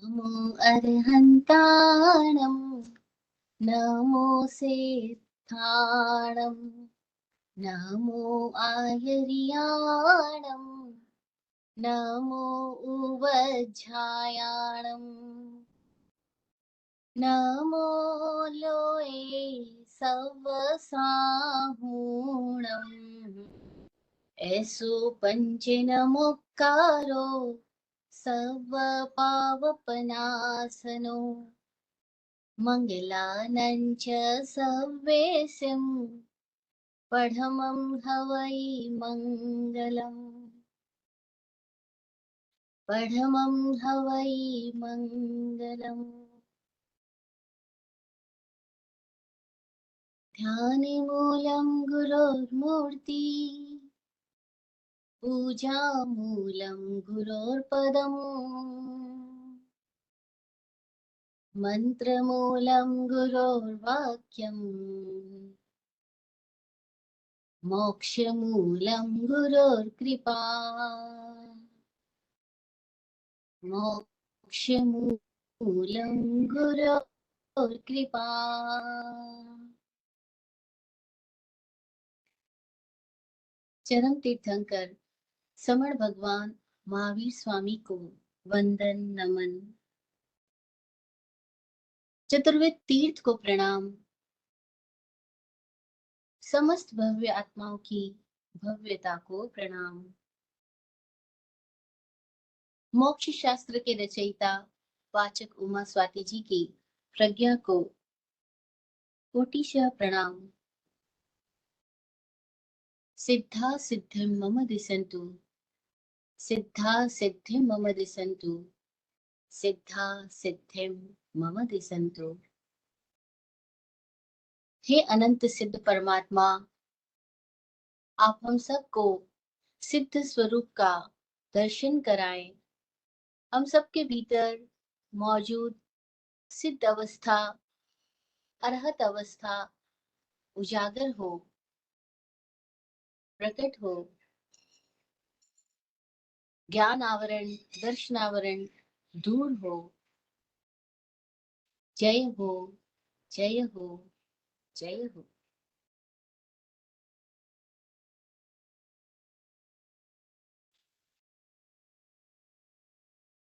नमो अर्हन्ताणं नमो सेत्थाणं नमो आयर्याणं नमो उवज्झायाणं नमो लोये सवसाहूणम् ऐसो पञ्चनमुक्कारो सर्वपावपनाशनो मङ्गलानं च सर्वेशं पठमं हवै मङ्गलम् पठमं हवै मङ्गलम् ध्यानमूलं गुरोर्मूर्ति पूजामूलं गुरोर्पदम् मन्त्रमूलं गुरोर्वाक्यम् मोक्षमूलं गुरोर्कृपा मोक्षमूलं गुरोर्कृपा। चरम तीर्थंकर समण भगवान महावीर स्वामी को वंदन नमन। चतुर्वेद तीर्थ को प्रणाम। समस्त भव्य आत्माओं की भव्यता को प्रणाम। मोक्ष शास्त्र के रचयिता वाचक उमा स्वाति जी की प्रज्ञा को कोटिशः प्रणाम। सिद्धा सिद्धिं मम दिशन्तु सिद्धा सिद्धिं मम दिशन्तु सिद्धा सिद्धिं मम दिशन्तु। हे अनंत सिद्ध परमात्मा, आप हम सबको सिद्ध स्वरूप का दर्शन कराएं। हम सबके भीतर मौजूद सिद्ध अवस्था, अरहत अवस्था उजागर हो, प्रकट हो। ज्ञान आवरण, दर्शन आवरण दूर हो। जय हो, जय हो, जय हो।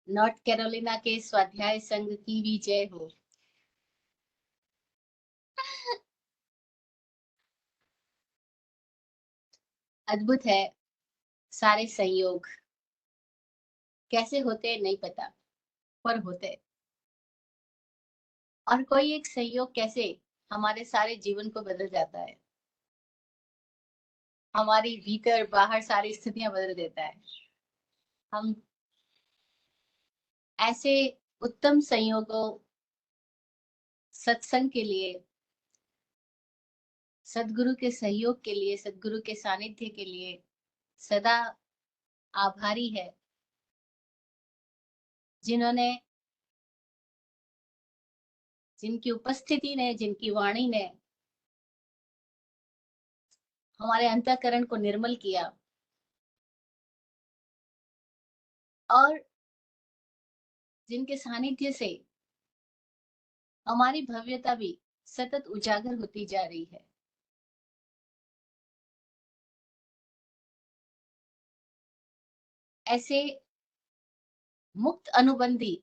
नॉर्थ कैरोलिना के स्वाध्याय संघ की भी जय हो। अद्भुत है सारे संयोग, कैसे होते नहीं पता, पर होते। और कोई एक संयोग कैसे हमारे सारे जीवन को बदल जाता है, हमारी भीतर बाहर सारी स्थितियां बदल देता है। हम ऐसे उत्तम संयोगों, सत्संग के लिए, सदगुरु के सहयोग के लिए, सदगुरु के सानिध्य के लिए सदा आभारी है, जिन्होंने, जिनकी उपस्थिति ने, जिनकी वाणी ने हमारे अंतःकरण को निर्मल किया और जिनके सानिध्य से हमारी भव्यता भी सतत उजागर होती जा रही है। ऐसे मुक्त अनुबंधी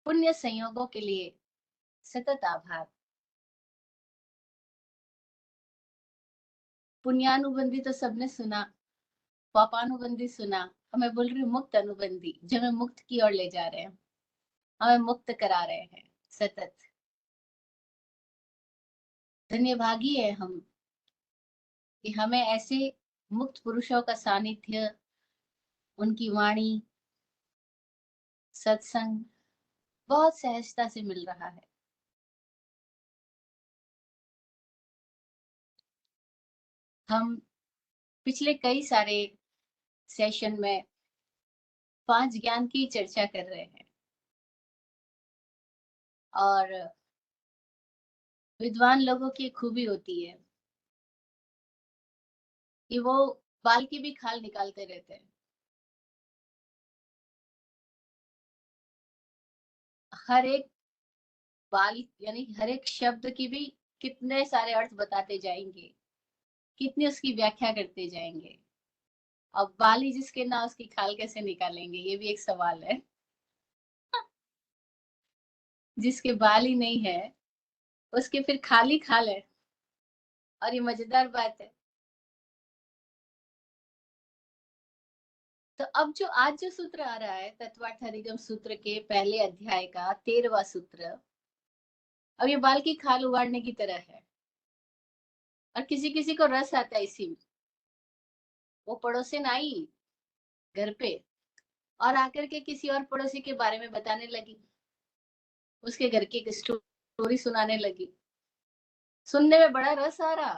पुण्य संयोगों के लिए सतत आभार। पुण्यानुबंधी तो सबने सुना, पापानुबंधी सुना, हमें बोल रही मुक्त अनुबंधी, जो हमें मुक्त की ओर ले जा रहे हैं, हमें मुक्त करा रहे हैं सतत। धन्यभागी है हम कि हमें ऐसे मुक्त पुरुषों का सानिध्य, उनकी वाणी, सत्संग बहुत सहजता से मिल रहा है। हम पिछले कई सारे सेशन में 5 ज्ञान की चर्चा कर रहे हैं और विद्वान लोगों की खूबी होती है कि वो बाल की भी खाल निकालते रहते हैं। हर एक बाल यानी हर एक शब्द की भी कितने सारे अर्थ बताते जाएंगे, कितनी उसकी व्याख्या करते जाएंगे। अब बाल ही जिसके ना उसकी खाल कैसे निकालेंगे, ये भी एक सवाल है। जिसके बाल ही नहीं है उसके फिर खाल ही खाल है। और ये मजेदार बात है। तो अब जो आज जो सूत्र आ रहा है तत्वार्थ हरिगम सूत्र के पहले अध्याय का 13वां सूत्र, अब ये बाल की खाल उगाड़ने की तरह है। और किसी किसी को रस आता है इसी में। वो पड़ोसिन आई घर पे और आकर के किसी और पड़ोसी के बारे में बताने लगी, उसके घर की स्टोरी सुनाने लगी। सुनने में बड़ा रस आ रहा,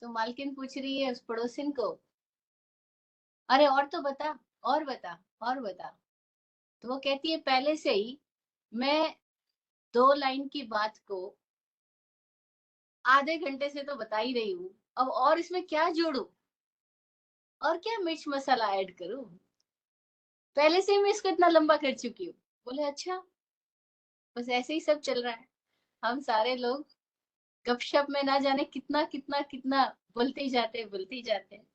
तो मालकिन पूछ रही है उस पड़ोसिन को, अरे और तो बता, और बता, और बता। तो वो कहती है, पहले से ही मैं 2 लाइन की बात को आधे घंटे से तो बता ही रही हूँ, अब और इसमें क्या जोड़ू, और क्या मिर्च मसाला ऐड करूं, पहले से ही मैं इसको इतना लंबा कर चुकी हूँ। बोले अच्छा। बस ऐसे ही सब चल रहा है। हम सारे लोग गपशप में ना जाने कितना कितना कितना बोलते ही जाते हैं, बोलते ही जाते हैं।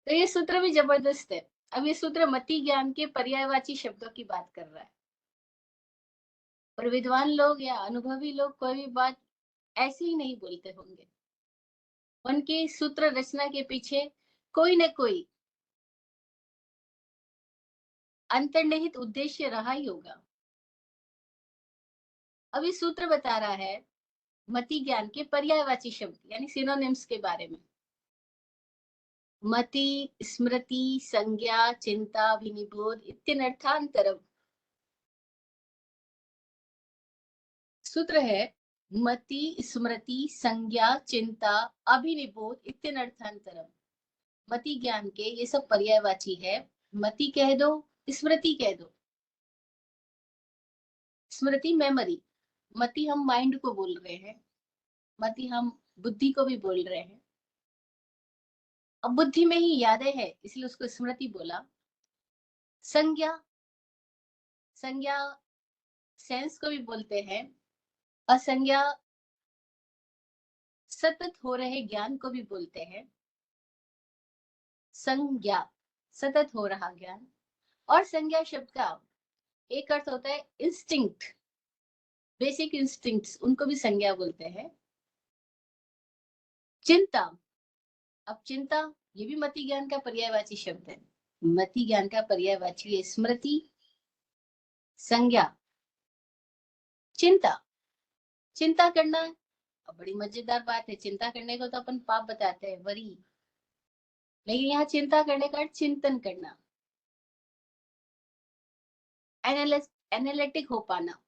तो ये सूत्र भी जबरदस्त है। अब ये सूत्र मति ज्ञान के पर्यायवाची शब्दों की बात कर रहा है। और विद्वान लोग या अनुभवी लोग कोई भी बात ऐसे ही नहीं बोलते होंगे। उनकी सूत्र रचना के पीछे कोई न कोई अंतर्निहित उद्देश्य रहा ही होगा। अब ये सूत्र बता रहा है मति ज्ञान के पर्यायवाची शब्द यानी सिनोनिम्स के बारे में। मति, स्मृति, संज्ञा, चिंता, विनिबोध इत्यनर्थांतरम। सूत्र है मति, स्मृति, संज्ञा, चिंता, अभिनिबोध इत्यनर्थांतरम। मति ज्ञान के ये सब पर्यायवाची है। मति कह दो, स्मृति कह दो। स्मृति मेमोरी, मति हम माइंड को बोल रहे हैं, मति हम बुद्धि को भी बोल रहे हैं। अब बुद्धि में ही यादें है इसलिए उसको स्मृति बोला। संज्ञा, संज्ञा सेंस को भी बोलते हैं। असंज्ञा सतत हो रहे ज्ञान को भी बोलते हैं। संज्ञा सतत हो रहा ज्ञान। और संज्ञा शब्द का एक अर्थ होता है इंस्टिंक्ट, बेसिक इंस्टिंक्ट्स, उनको भी संज्ञा बोलते हैं। चिंता, अब चिंता ये भी मति ज्ञान का पर्यायवाची शब्द है। मति ज्ञान का पर्यायवाची है स्मृति, संज्ञा, चिंता। चिंता करना, अब बड़ी मजेदार बात है, चिंता करने को तो अपन पाप बताते हैं, वरी। लेकिन यहाँ चिंता करने का अर्थ चिंतन करना, एनालिटिक हो पाना।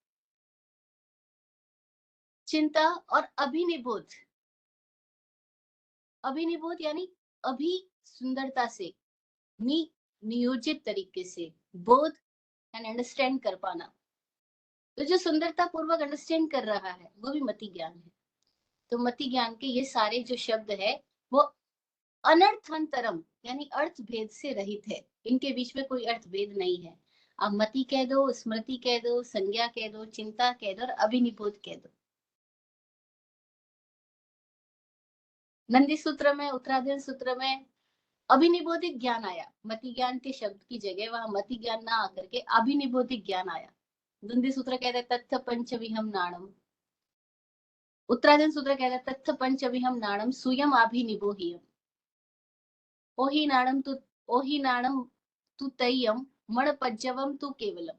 चिंता और अभिनिबोध, अभिनिबोध यानी अभी सुंदरता से, नियोजित तरीके से, बोध एंड अंडरस्टैंड कर पाना। तो जो सुंदरता पूर्वक अंडरस्टैंड कर रहा है वो भी मति ज्ञान है। तो मति ज्ञान के ये सारे जो शब्द है वो अनर्थांतरम यानी अर्थ भेद से रहित है। इनके बीच में कोई अर्थ भेद नहीं है। आप मति कह दो, स्मृति कह दो, संज्ञा कह दो, चिंता कह दो और अभिनिबोध कह दो। नंदी सूत्र में, उत्तराधीन सूत्र में अभिनिबोधिक ज्ञान आया। मति ज्ञान के शब्द की जगह वहां मति ज्ञान ना आकर के अभिनिबोधिक ज्ञान आया। नंदी सूत्र कहते हैं तत्थ पंचविहम नाणम, उत्तराधीन सूत्र कहते हैं तत्थ पंचविहम नाणम सुयम अभिनिबोहियम। ओहि नाणम तु, ओहि नाणम तु तय्यम मण पज्जवम तु केवलम।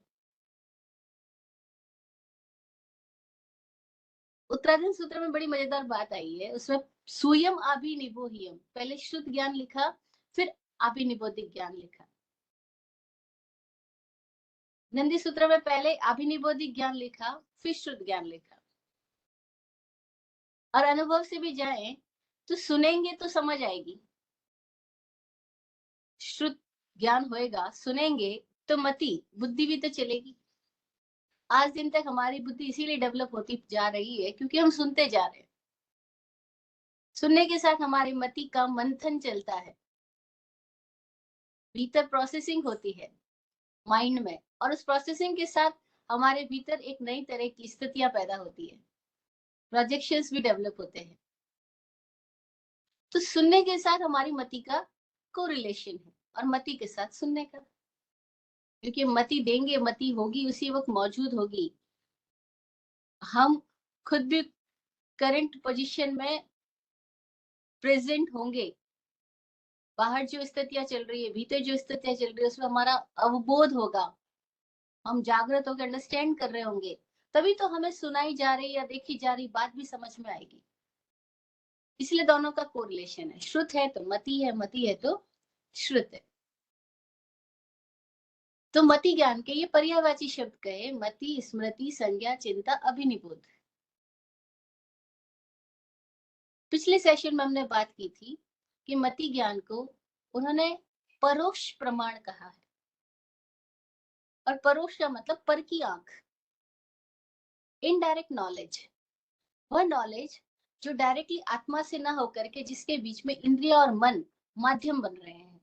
उत्तराधीन सूत्र में बड़ी मजेदार बात आई है। उसमें सुयम अभिनिबोहियम, पहले शुद्ध ज्ञान लिखा, फिर अभिनिबोधिक ज्ञान लिखा। नंदी सूत्र में पहले अभिनिबोधिक ज्ञान लिखा, फिर शुद्ध ज्ञान लिखा। और अनुभव से भी जाए तो सुनेंगे तो समझ आएगी, शुद्ध ज्ञान होएगा, सुनेंगे तो मति बुद्धि भी तो चलेगी। आज दिन तक हमारी बुद्धि इसीलिए डेवलप होती जा रही है क्योंकि हम सुनते जा रहे हैं। सुनने के साथ हमारी मति का मंथन चलता है, भीतर प्रोसेसिंग होती है माइंड में, और उस प्रोसेसिंग के साथ हमारे भीतर एक नई तरह की स्थितियां पैदा होती है, प्रोजेक्शंस भी डेवलप होते हैं। तो सुनने के साथ हमारी मति का कोरिलेशन है, और मति के साथ सुनने का, क्योंकि मति देंगे, मति होगी, उसी वक्त मौजूद होगी। हम खुद भी करंट पोजीशन में प्रेजेंट होंगे। बाहर जो स्थितियां चल रही है, भीतर जो स्थितियां चल रही है, उसमें हमारा अवबोध होगा, हम जागृत होकर अंडरस्टैंड कर रहे होंगे। तभी तो हमें सुनाई जा रही या देखी जा रही बात भी समझ में आएगी। इसलिए दोनों का कोरिलेशन है। श्रुत है तो मति है, मति है तो श्रुत है। तो मति ज्ञान के ये पर्यायवाची शब्द कहे, मति, स्मृति, संज्ञा, चिंता, अभिनिबोध। पिछले सेशन में हमने बात की थी कि मति ज्ञान को उन्होंने परोक्ष प्रमाण कहा है। और परोक्ष का मतलब पर की आंख, इनडायरेक्ट नॉलेज। वह नॉलेज जो डायरेक्टली आत्मा से ना होकर के, जिसके बीच में इंद्रिय और मन माध्यम बन रहे हैं।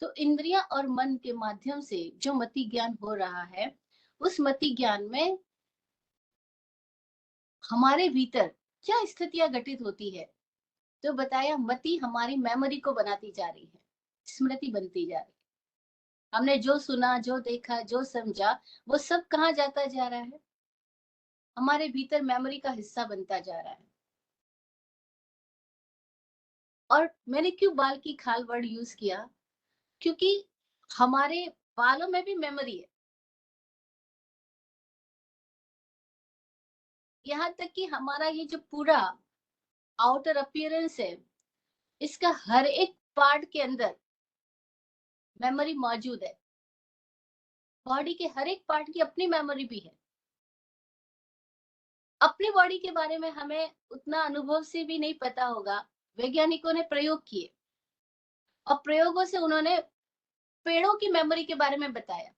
तो इंद्रिया और मन के माध्यम से जो मति ज्ञान हो रहा है, उस मति ज्ञान में हमारे भीतर क्या स्थितियां घटित होती है। तो बताया, मति हमारी मेमोरी को बनाती जा रही है, स्मृति बनती जा रही है। हमने जो सुना, जो देखा, जो समझा, वो सब कहाँ जाता जा रहा है, हमारे भीतर मेमोरी का हिस्सा बनता जा रहा है। और मैंने क्यों बाल की खाल वर्ड यूज किया, क्योंकि हमारे बालों में भी मेमोरी है। यहाँ तक कि हमारा ये जो पूरा आउटर अपीयरेंस है, इसका हर एक पार्ट के अंदर मेमोरी मौजूद है। बॉडी के हर एक पार्ट की अपनी मेमोरी भी है। अपनी बॉडी के बारे में हमें उतना अनुभव से भी नहीं पता होगा। वैज्ञानिकों ने प्रयोग किए, और प्रयोगों से उन्होंने पेड़ों की मेमोरी के बारे में बताया।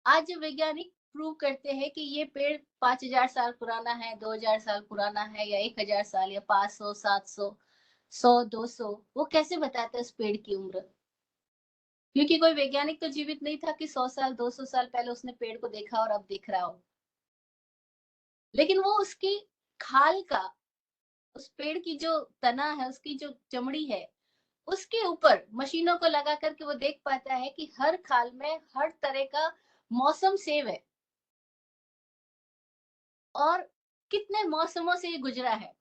आज जो वैज्ञानिक प्रूव करते हैं कि ये पेड़ 5,000 साल पुराना है, 2,000 साल पुराना है, या 1,000 साल, या 500, 700, 100, 200, वो कैसे बताते हैं उस पेड़ की उम्र? क्योंकि कोई वैज्ञानिक तो जीवित नहीं था कि 100 साल, 200 साल पहले उसने पेड़ को देखा और अब देख रहा हो। लेकिन वो उसकी खाल का, उस पेड़ की जो तना है, उसकी जो चमड़ी है, उसके ऊपर मशीनों को लगा करके वो देख पाता है कि हर खाल में हर तरह का मौसम सेम है, और कितने मौसमों से ये गुजरा है,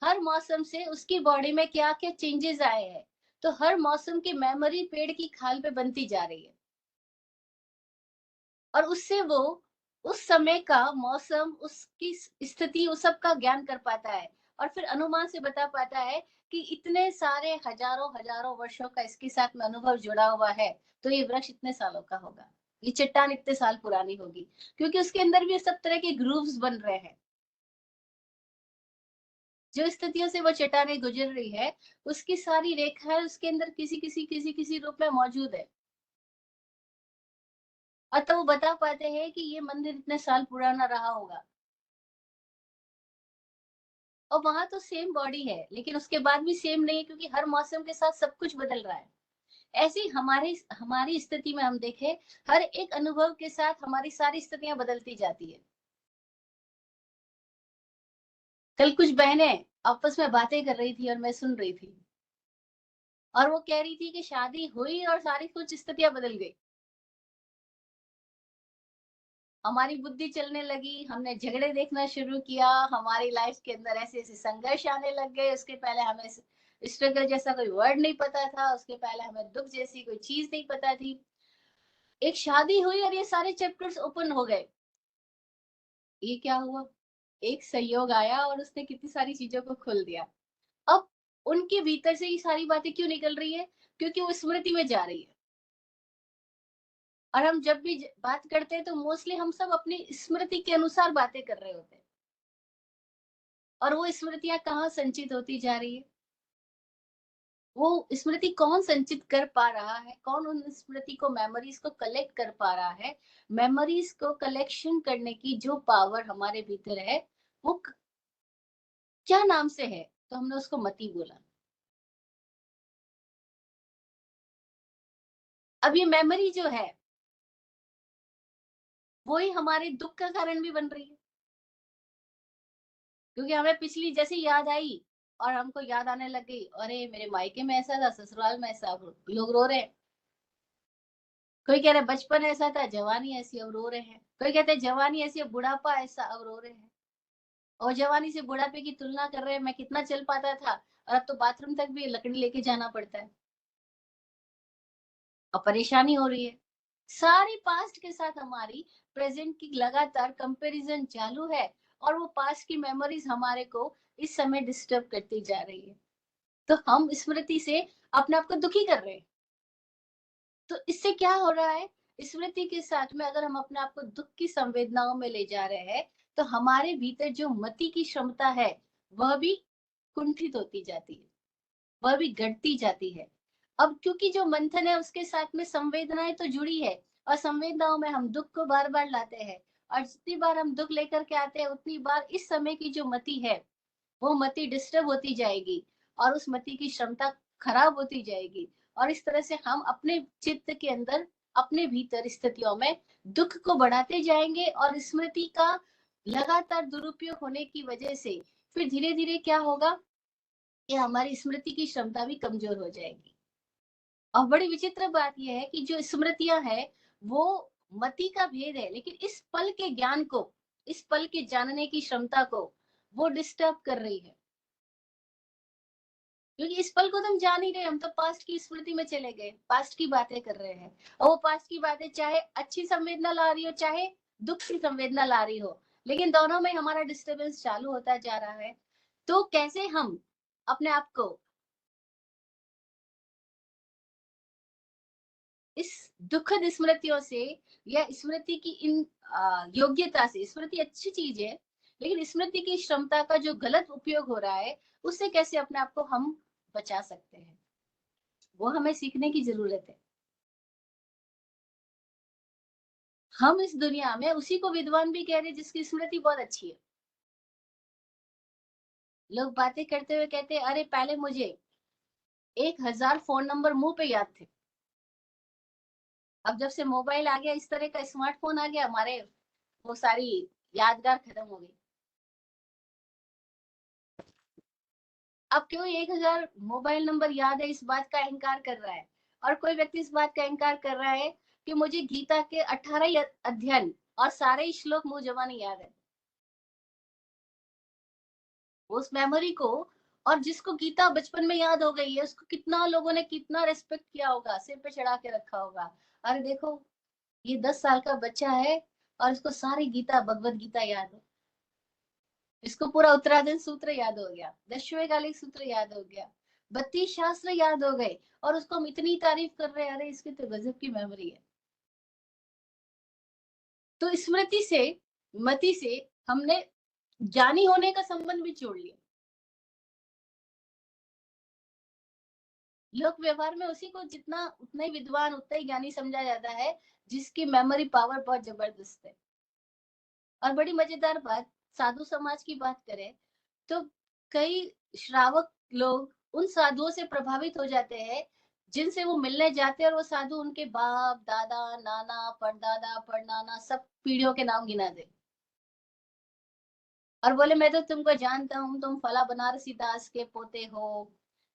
हर मौसम से उसकी बॉडी में क्या क्या चेंजेस आए हैं। तो हर मौसम की मेमोरी पेड़ की खाल पे बनती जा रही है, और उससे वो उस समय का मौसम, उसकी स्थिति, उस सब का ज्ञान कर पाता है। और फिर अनुमान से बता पाता है कि इतने सारे हजारों हजारों वर्षों का इसके साथ में अनुभव जुड़ा हुआ है, तो ये वृक्ष इतने सालों का होगा, ये चट्टान इतने साल पुरानी होगी, क्योंकि उसके अंदर भी सब तरह के ग्रूव्स बन रहे हैं। जो स्थितियों से वो चट्टाने गुजर रही है, उसकी सारी रेखाएं उसके अंदर किसी किसी किसी किसी रूप में मौजूद है। और तो वो बता पाते हैं कि ये मंदिर इतने साल पुराना रहा होगा। और वहां तो सेम बॉडी है, लेकिन उसके बाद भी सेम नहीं है, क्योंकि हर मौसम के साथ सब कुछ बदल रहा है। ऐसे ही हमारी हमारी स्थिति में हम देखें, हर एक अनुभव के साथ हमारी सारी स्थितियां बदलती जाती है। कल कुछ बहनें आपस में बातें कर रही थी और मैं सुन रही थी, और वो कह रही थी कि शादी हुई और सारी कुछ स्थितियां बदल गई। हमारी बुद्धि चलने लगी, हमने झगड़े देखना शुरू किया, हमारी लाइफ के अंदर ऐसे ऐसे संघर्ष आने लग गए। उसके पहले हमें स्ट्रगल जैसा कोई वर्ड नहीं पता था, उसके पहले हमें दुख जैसी कोई चीज नहीं पता थी। एक शादी हुई और ये सारे चैप्टर्स ओपन हो गए। ये क्या हुआ? एक संयोग आया और उसने कितनी सारी चीजों को खोल दिया। अब उनके भीतर से ये सारी बातें क्यों निकल रही है? क्योंकि वो स्मृति में जा रही है। और हम जब भी बात करते हैं तो मोस्टली हम सब अपनी स्मृति के अनुसार बातें कर रहे होते हैं। और वो स्मृतियां कहाँ संचित होती जा रही है? वो स्मृति कौन संचित कर पा रहा है? कौन उन स्मृति को, मेमोरीज को कलेक्ट कर पा रहा है? मेमोरीज को कलेक्शन करने की जो पावर हमारे भीतर है, वो क्या नाम से है? तो हमने उसको मति बोला। अब ये मेमोरी जो है वो ही हमारे दुख का कारण भी बन रही है, क्योंकि हमें पिछली जैसी याद आई और हमको याद आने लग गई, अरे मेरे मायके में ऐसा था, ससुराल में ऐसा, अब लोग रो रहे हैं। कोई कह रहा है बचपन ऐसा था, जवानी ऐसी, अब रो रहे हैं। कोई कहते हैं जवानी ऐसी, अब बुढ़ापा ऐसा, अब रो रहे हैं। और जवानी से बुढ़ापे की तुलना कर रहे हैं, मैं कितना चल पाता था और अब तो बाथरूम तक भी लकड़ी लेके जाना पड़ता है और परेशानी हो रही है। सारी पास्ट के साथ हमारी प्रेजेंट की लगातार कंपैरिजन चालू है और वो पास्ट की मेमोरीज हमारे को इस समय डिस्टर्ब करती जा रही है। तो हम स्मृति से अपने आप को दुखी कर रहे हैं। तो इससे क्या हो रहा है, स्मृति के साथ में अगर हम अपने आप को दुख की संवेदनाओं में ले जा रहे हैं, तो हमारे भीतर जो मति की क्षमता है वह भी कुंठित होती जाती है, वह भी घटती जाती है। अब क्योंकि जो मंथन है उसके साथ में संवेदनाएं तो जुड़ी है, और संवेदनाओं में हम दुख को बार बार लाते हैं, और जितनी बार हम दुख लेकर के आते हैं उतनी बार इस समय की जो मति है वो मति डिस्टर्ब होती जाएगी और उस मति की क्षमता खराब होती जाएगी। और इस तरह से हम अपने चित्त के अंदर, अपने भीतर स्थितियों में दुख को बढ़ाते जाएंगे, और स्मृति का लगातार दुरुपयोग होने की वजह से फिर धीरे धीरे क्या होगा कि हमारी स्मृति की क्षमता भी कमजोर हो जाएगी। और बड़ी विचित्र बात यह है कि जो स्मृतियां है वो मति का भेद है, लेकिन इस पल के ज्ञान को, इस पल के जानने की क्षमता को वो डिस्टर्ब कर रही है, क्योंकि इस पल को तो हम जान ही रहे, हम तो पास्ट की स्मृति में चले गए, पास्ट की बातें कर रहे हैं। और वो पास्ट की बातें चाहे अच्छी संवेदना ला रही हो चाहे दुख की संवेदना ला रही हो, लेकिन दोनों में हमारा डिस्टरबेंस चालू होता जा रहा है। तो कैसे हम अपने आप को इस दुखद स्मृतियों से, या स्मृति की इन योग्यता से, स्मृति अच्छी चीज है लेकिन स्मृति की क्षमता का जो गलत उपयोग हो रहा है उससे कैसे अपने आप को हम बचा सकते हैं, वो हमें सीखने की जरूरत है। हम इस दुनिया में उसी को विद्वान भी कह रहे हैं जिसकी स्मृति बहुत अच्छी है। लोग बातें करते हुए कहते हैं, अरे पहले मुझे 1000 फोन नंबर मुंह पे याद थे, अब जब से मोबाइल आ गया, इस तरह का स्मार्टफोन आ गया, हमारे वो सारी यादगार खत्म हो गई। अब क्यों 1000 मोबाइल नंबर याद है, इस बात का अहंकार कर रहा है। और कोई व्यक्ति इस बात का अहंकार कर रहा है कि मुझे गीता के 18 अध्ययन और सारे श्लोक मुंह जबानी याद है। उस मेमोरी को, और जिसको गीता बचपन में याद हो गई है उसको कितना लोगों ने कितना रेस्पेक्ट किया होगा, सिर पे चढ़ा के रखा होगा। अरे देखो, ये 10 साल का बच्चा है और इसको सारी गीता, भगवत गीता याद है, इसको पूरा उत्तराधन सूत्र याद हो गया, दशवेगालिक सूत्र याद हो गया, 32 शास्त्र याद हो गए, और उसको हम इतनी तारीफ कर रहे हैं, अरे इसकी तो गजब की मेमोरी है। तो स्मृति से, मति से हमने ज्ञानी होने का संबंध भी जोड़ लिया। लोक व्यवहार में उसी को जितना, उतना ही विद्वान, उतना ही ज्ञानी समझा जाता है जिसकी मेमोरी पावर बहुत जबरदस्त है। और बड़ी मजेदार बात, साधु समाज की बात करें तो कई श्रावक लोग उन साधुओं से प्रभावित हो जाते हैं जिनसे वो मिलने जाते हैं, और वो साधु उनके बाप दादा नाना परदादा परनाना सब पीढ़ियों के नाम गिना दे, और बोले मैं तो तुमको जानता हूँ, तुम फला बनारसी दास के पोते हो,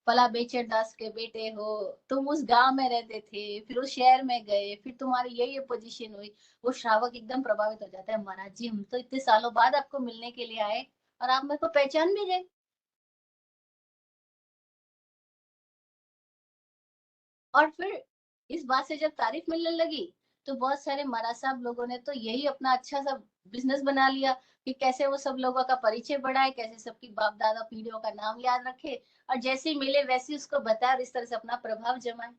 फला बेचर दास के बेटे हो, तुम उस गांव में रहते थे, फिर उस शहर में गए, फिर तुम्हारी ये पोजीशन हुई। वो श्रावक एकदम प्रभावित हो जाता है, महाराज जी हम तो इतने सालों बाद आपको मिलने के लिए आए और आप मेरे को पहचान भी गए। और फिर इस बात से जब तारीफ मिलने लगी तो बहुत सारे महाराज साहब लोगों ने तो यही अपना अच्छा सा बिजनेस बना लिया कि कैसे वो सब लोगों का परिचय बढ़ाए, कैसे सबकी बाप दादा पीढ़ियों का नाम याद रखे, और जैसे ही मिले वैसे ही उसको बताए और इस तरह से अपना प्रभाव जमाए।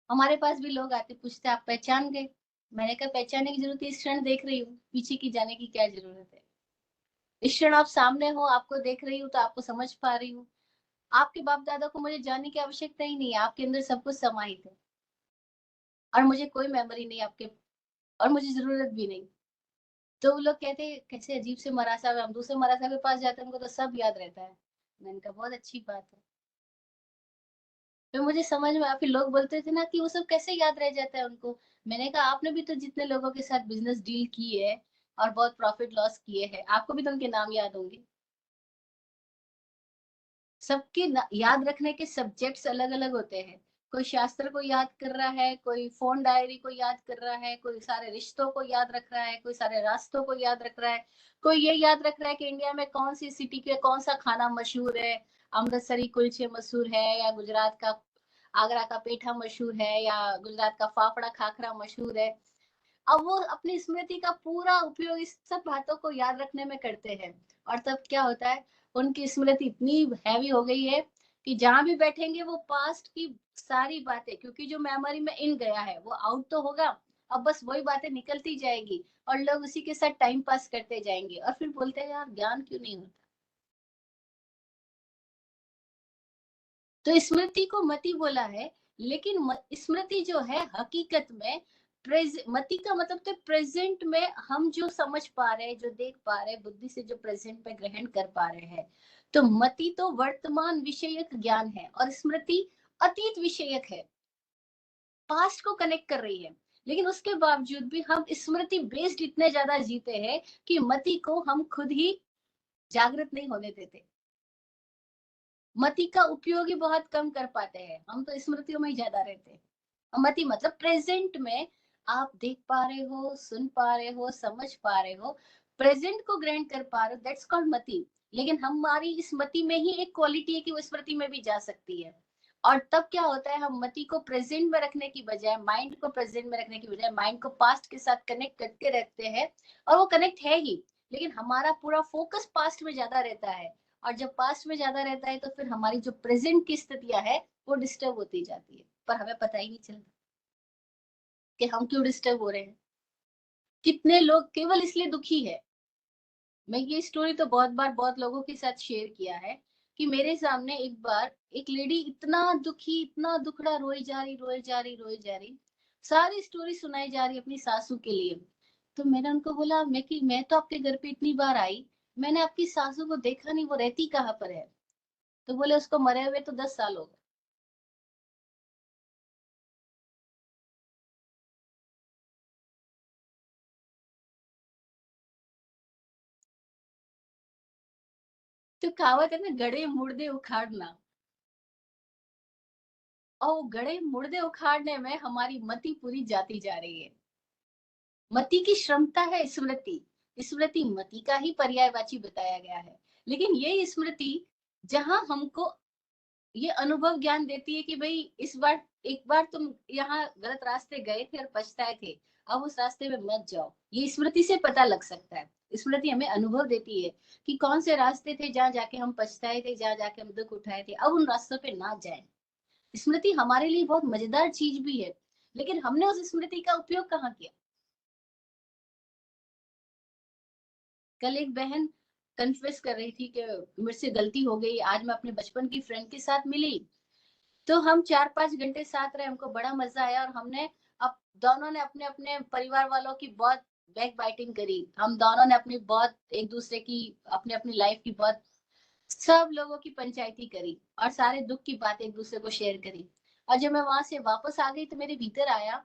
हमारे पास भी लोग आते पूछते आप पहचान गए, मैंने कहा पहचानने की जरूरत है, इस क्षण देख रही हूँ, पीछे की जाने की क्या जरूरत है। इस क्षण आप सामने हो, आपको देख रही हूँ तो आपको समझ पा रही हूँ। आपके बाप दादा को मुझे जानने की आवश्यकता ही नहीं है, आपके अंदर सब कुछ समाहित है, और मुझे कोई मेमोरी नहीं आपके, और मुझे जरूरत भी नहीं। तो वो लोग कहते हैं कैसे अजीब से मरा साहब है, हम दूसरे मरा साहब के पास जाते हैं उनको तो सब याद रहता है। मैंने कहा बहुत अच्छी बात है। मुझे समझ में आया, फिर लोग बोलते थे ना कि वो सब कैसे याद रह जाता है उनको। मैंने कहा आपने भी तो जितने लोगों के साथ बिजनेस डील किए है और बहुत प्रॉफिट लॉस किए हैं, आपको भी तो उनके नाम याद होंगे। सबके याद रखने के सब्जेक्ट्स अलग अलग होते हैं। कोई शास्त्र को याद कर रहा है, कोई फोन डायरी को याद कर रहा है, कोई सारे रिश्तों को याद रख रहा है, कोई सारे रास्तों को याद रख रहा है, कोई ये याद रख रहा है कि इंडिया में कौन सी सिटी के कौन सा खाना मशहूर है, अमृतसरी कुलचे मशहूर है, या गुजरात का आगरा का पेठा मशहूर है, या गुजरात का फाफड़ा खाखरा मशहूर है। अब वो अपनी स्मृति का पूरा उपयोग इस सब बातों को याद रखने में करते हैं। और तब क्या होता है, उनकी स्मृति इतनी हैवी हो गई है कि जहां भी बैठेंगे वो पास्ट की सारी बातें, क्योंकि जो मेमोरी में इन गया है वो आउट तो होगा, अब बस वही बातें निकलती जाएगी और लोग उसी के साथ टाइम पास करते जाएंगे और फिर बोलते हैं यार ज्ञान क्यों नहीं होता। तो स्मृति को मति बोला है, लेकिन स्मृति जो है हकीकत में मति का मतलब तो प्रेजेंट में हम जो समझ पा रहे हैं, जो देख पा रहे हैं, बुद्धि से जो प्रेजेंट में ग्रहण कर पा रहे हैं। तो मति तो वर्तमान विषयक ज्ञान है और स्मृति अतीत विषयक है, पास्ट को कनेक्ट कर रही है। लेकिन उसके बावजूद भी हम स्मृति बेस्ड इतने ज्यादा जीते हैं कि मति को हम खुद ही जागृत नहीं होने देते, मति का उपयोग ही बहुत कम कर पाते हैं, हम तो स्मृतियों में ही ज्यादा रहते हैं। मति मतलब प्रेजेंट में आप देख पा रहे हो, सुन पा रहे हो, समझ पा रहे हो, प्रेजेंट को ग्रहण कर पा रहे हो, दैट्स कॉल्ड मति। लेकिन हमारी इस मति में ही एक क्वालिटी है कि वो स्मृति में भी जा सकती है। और तब क्या होता है, हम मति को प्रेजेंट में रखने की बजाय, माइंड को प्रेजेंट में रखने की बजाय माइंड को पास्ट के साथ कनेक्ट करके रखते हैं। और वो कनेक्ट है ही, लेकिन हमारा पूरा फोकस पास्ट में ज्यादा रहता है। और जब पास्ट में ज्यादा रहता है तो फिर हमारी जो प्रेजेंट की स्थितियां है वो डिस्टर्ब होती जाती है, पर हमें पता ही नहीं चलता कि हम क्यों डिस्टर्ब हो रहे हैं। कितने लोग केवल इसलिए दुखी है। मैं ये स्टोरी तो बहुत बार बहुत लोगों के साथ शेयर किया है कि मेरे सामने एक बार एक लेडी इतना दुखी, इतना दुखड़ा, रोई जा रही, रोई जा रही, रोई जा रही, सारी स्टोरी सुनाई जा रही अपनी सासू के लिए। तो मैंने उनको बोला, मैं कि मैं तो आपके घर पे इतनी बार आई, मैंने आपकी सासू को देखा नहीं, वो रहती कहाँ पर है। तो बोले उसको मरे हुए तो 10 साल हो गए। तो कहावत है ना, गड़े मुर्दे उखाड़ना। और वो गड़े मुर्दे उखाड़ने में हमारी मति पूरी जाती जा रही है। मति की क्षमता है स्मृति। स्मृति मति का ही पर्यायवाची बताया गया है। लेकिन ये स्मृति जहां हमको ये अनुभव ज्ञान देती है कि भाई इस बार, एक बार तुम यहाँ गलत रास्ते गए थे और पछताए थे, अब उस रास्ते में मत जाओ, ये स्मृति से पता लग सकता है। स्मृति हमें अनुभव देती है कि कौन से रास्ते थे जहाँ जाके हम पछताए थे, जहाँ जाके हम दुख उठाए थे, अब उन रास्तों पे ना जाए। स्मृति हमारे लिए बहुत मजेदार चीज भी है, लेकिन हमने उस स्मृति का उपयोग कहाँ किया। कल एक बहन कन्फेस कर रही थी कि मेरे से गलती हो गई, आज मैं अपने बचपन की फ्रेंड के साथ मिली, तो हम 4-5 घंटे साथ रहे, हमको बड़ा मजा आया, और हमने अब दोनों ने अपने अपने परिवार वालों की बहुत बैक बाइटिंग करी, हम दोनों ने अपनी बहुत एक दूसरे की, अपने अपनी लाइफ की बहुत, सब लोगों की पंचायती करी और सारे दुख की बात एक दूसरे को शेयर करी। और जब मैं वहां से वापस आ गई तो मेरे भीतर आया,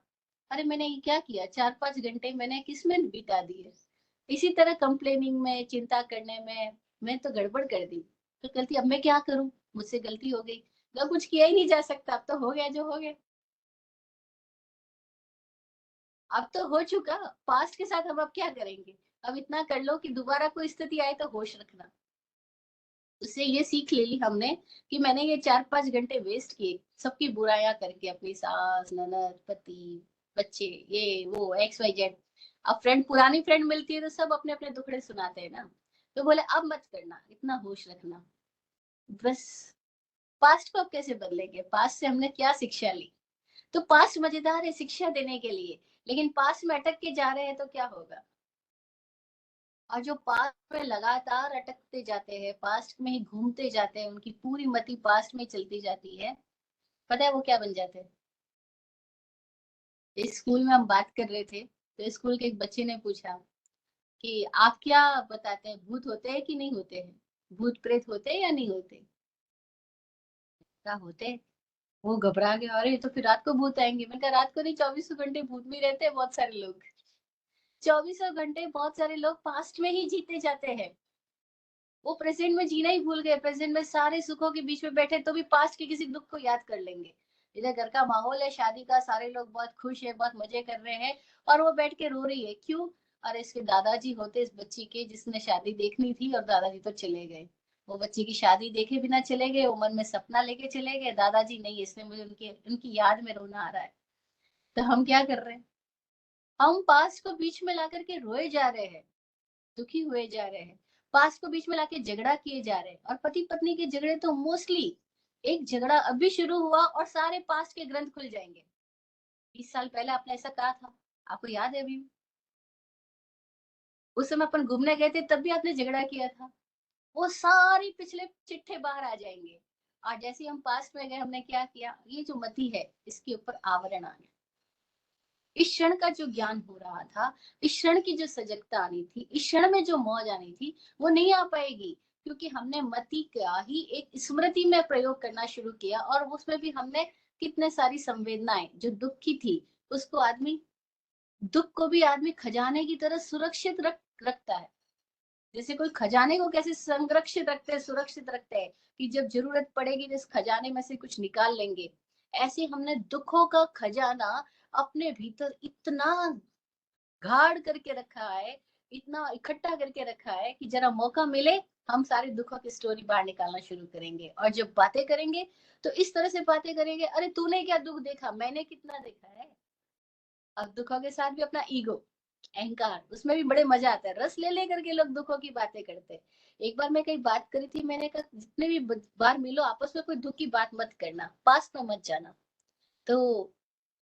अरे मैंने ये क्या किया, 4-5 घंटे मैंने किसमें बिता दिए, इसी तरह कंप्लेनिंग में, चिंता करने में। मैं तो गड़बड़ कर दी। तो गलती अब मैं क्या करूं, मुझसे गलती हो गई, तो कुछ किया ही नहीं जा सकता, अब तो हो गया जो हो गया। अब तो हो चुका, पास्ट के साथ हम अब क्या करेंगे। अब इतना कर लो कि दोबारा कोई स्थिति आए तो होश रखना। उससे ये सीख ले ली हमने कि मैंने ये 4-5 घंटे वेस्ट किए सबकी बुराइयां करके, अपनी सास, ननद, पति, बच्चे, ये वो एक्स वाई जेड। अब फ्रेंड, पुरानी फ्रेंड मिलती है तो सब अपने अपने दुखड़े सुनाते हैं ना। तो बोले अब मत करना, इतना होश रखना। बस, पास्ट को अब कैसे बदलेंगे, पास्ट से हमने क्या शिक्षा ली। तो पास्ट मजेदार है शिक्षा देने के लिए, लेकिन पास्ट में अटक के जा रहे हैं तो क्या होगा। और जो पास्ट में लगातार अटकते जाते हैं, पास्ट में ही घूमते जाते हैं, उनकी पूरी मति पास्ट में चलती जाती है, पता है वो क्या बन जाते हैं। इस स्कूल में हम बात कर रहे थे, तो स्कूल के एक बच्चे ने पूछा कि आप क्या बताते हैं, भूत होते हैं कि नहीं होते हैं, भूत प्रेत होते हैं या नहीं होते। क्या होते हैं। वो घबरा गया, अरे ये तो फिर रात को भूत आएंगे। मैंने कहा रात को नहीं, 24 घंटे भूत में रहते हैं बहुत सारे लोग। 24 घंटे बहुत सारे लोग पास्ट में ही जीते जाते हैं। वो प्रेजेंट में जीना ही भूल गए, प्रेजेंट में सारे सुखों के बीच में बैठे तो भी पास्ट के किसी दुख को याद कर लेंगे। इधर घर का माहौल है शादी का, सारे लोग बहुत खुश है, बहुत मजे कर रहे हैं, और वो बैठ के रो रही है, क्यों? अरे इसके दादाजी होते इस बच्ची के जिसने शादी देखनी थी, और दादाजी तो चले गए। वो बच्ची की शादी देखे बिना चले गए, वो मन में सपना लेके चले गए, दादाजी नहीं, इसलिए मुझे उनकी उनकी याद में रोना आ रहा है। तो हम क्या कर रहे हैं? हम पास्ट को बीच में ला करके रोए जा रहे हैं, दुखी हुए जा रहे हैं, पास्ट को बीच में लाके झगड़ा किए जा रहे हैं। और पति पत्नी के झगड़े तो मोस्टली, एक झगड़ा अभी शुरू हुआ और सारे पास्ट के ग्रंथ खुल जाएंगे। 20 साल पहले आपने ऐसा कहा था, आपको याद है अभी? उस समय अपन घूमने गए थे तब भी आपने झगड़ा किया था। वो सारी पिछले चिट्ठे बाहर आ जाएंगे। और जैसे ही हम पास्ट में गए, हमने क्या किया? ये जो मति है इसके ऊपर आवरण आ गया। इस क्षण का जो ज्ञान हो रहा था, इस क्षण की जो सजगता आनी थी, इस क्षण में जो मौज आनी थी, वो नहीं आ पाएगी, क्योंकि हमने मति का ही एक स्मृति में प्रयोग करना शुरू किया, और उसमें भी हमने कितने सारी संवेदनाएं जो दुख की थी, उसको आदमी, दुख को भी आदमी खजाने की तरह सुरक्षित रखता है। जैसे कोई खजाने को कैसे संरक्षित रखते हैं, सुरक्षित रखते हैं, कि जब जरूरत पड़ेगी तो इस खजाने में से कुछ निकाल लेंगे। ऐसे हमने दुखों का खजाना अपने भीतर इतना गाड़ करके रखा है, इतना इकट्ठा करके रखा है, कि जरा मौका मिले हम सारे दुखों की स्टोरी बाहर निकालना शुरू करेंगे। और जब बातें करेंगे तो इस तरह से बातें करेंगे, अरे तूने क्या दुख देखा, मैंने कितना देखा है। और दुखों के साथ भी अपना ईगो, अहंकार, उसमें भी बड़े मजा आता है, रस ले लेकर के लोग दुखों की बातें करते हैं। एक बार मैं कहीं बात करी थी, मैंने कहा जितने भी बार मिलो आपस में कोई दुख की बात मत करना, पास में मत जाना। तो